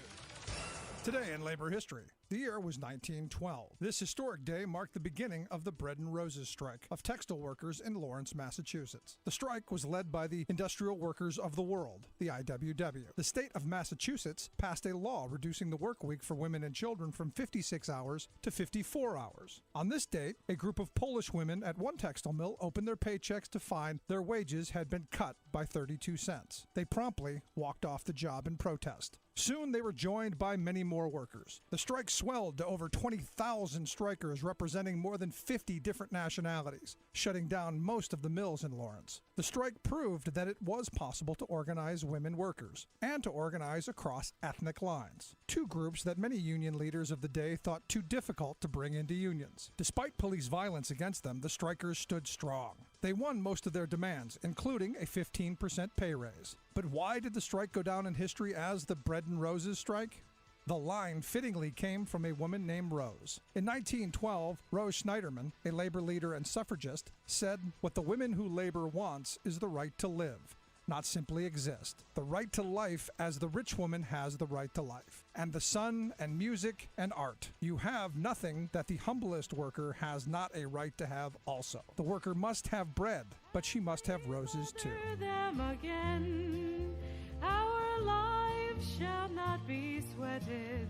Today in labor history, the year was 1912. This historic day marked the beginning of the Bread and Roses strike of textile workers in Lawrence, Massachusetts. The strike was led by the Industrial Workers of the World, the IWW. The state of Massachusetts passed a law reducing the work week for women and children from 56 hours to 54 hours. On this date, a group of Polish women at one textile mill opened their paychecks to find their wages had been cut by 32 cents. They promptly walked off the job in protest. Soon they were joined by many more workers. The strike swelled to over 20,000 strikers representing more than 50 different nationalities, shutting down most of the mills in Lawrence. The strike proved that it was possible to organize women workers and to organize across ethnic lines, two groups that many union leaders of the day thought too difficult to bring into unions. Despite police violence against them, the strikers stood strong. They won most of their demands, including a 15% pay raise. But why did the strike go down in history as the Bread and Roses strike? The line fittingly came from a woman named Rose. In 1912, Rose Schneiderman, a labor leader and suffragist, said, "What the women who labor wants is the right to live, not simply exist. The right to life as the rich woman has the right to life. And the sun and music and art. You have nothing that the humblest worker has not a right to have also. The worker must have bread, but she must have roses too." Them again. Our lives shall not be sweated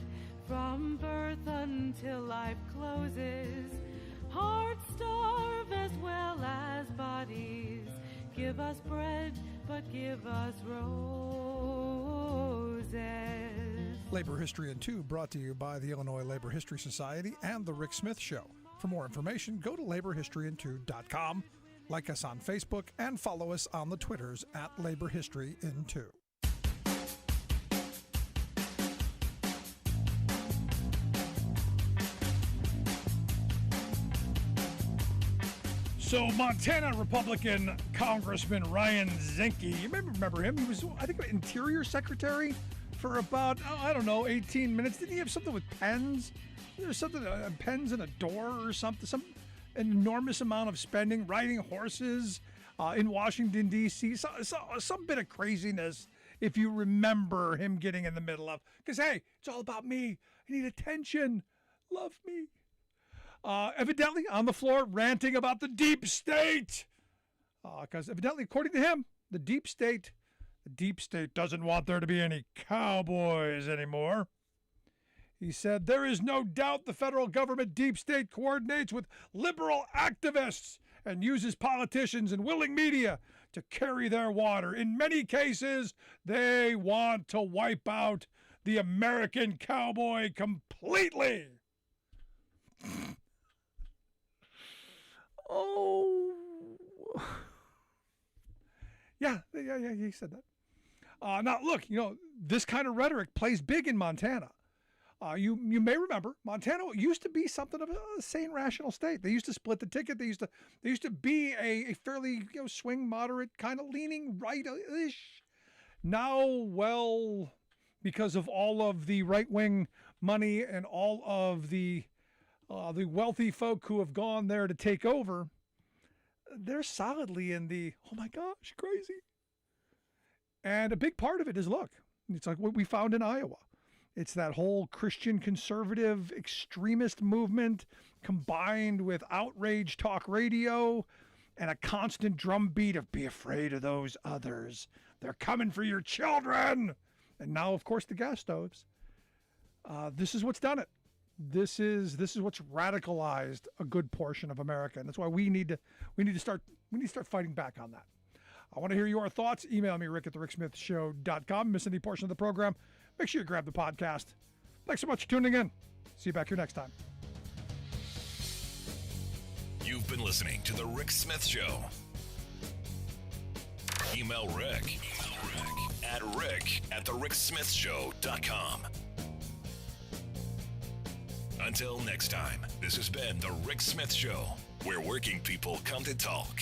from birth until life closes. Hearts starve as well as bodies. Give us bread, but give us roses. Labor History in 2 brought to you by the Illinois Labor History Society and The Rick Smith Show. For more information, go to laborhistoryin2.com, like us on Facebook, and follow us on the Twitters at Labor History in 2. So Montana Republican Congressman Ryan Zinke, you may remember him. He was, I think, Interior Secretary for about, 18 minutes. Didn't he have something with pens? There's something, pens in a door or something, some enormous amount of spending, riding horses in Washington, D.C., some bit of craziness, if you remember him getting in the middle of. Because, hey, it's all about me. I need attention. Love me. Evidently on the floor ranting about the deep state. Because evidently, according to him, the deep state doesn't want there to be any cowboys anymore. He said, "There is no doubt the federal government deep state coordinates with liberal activists and uses politicians and willing media to carry their water. In many cases, they want to wipe out the American cowboy completely." Oh, yeah, he said that. Now, look, this kind of rhetoric plays big in Montana. You may remember, Montana used to be something of a sane, rational state. They used to split the ticket. They used to be a fairly swing, moderate, kind of leaning right-ish. Now, well, because of all of the right-wing money and all of the wealthy folk who have gone there to take over, they're solidly in the, oh my gosh, crazy. And a big part of it is, look, it's like what we found in Iowa. It's that whole Christian conservative extremist movement combined with outrage talk radio and a constant drumbeat of be afraid of those others. They're coming for your children. And now, of course, the gas stoves. This is what's done it. This is what's radicalized a good portion of America, and that's why we need to start fighting back on that. I want to hear your thoughts. Email me, rick@thericksmithshow.com. Miss any portion of the program, make sure you grab the podcast. Thanks so much for tuning in. See you back here next time. You've been listening to The Rick Smith Show. Email Rick at rick@thericksmithshow.com. Until next time, this has been The Rick Smith Show, where working people come to talk.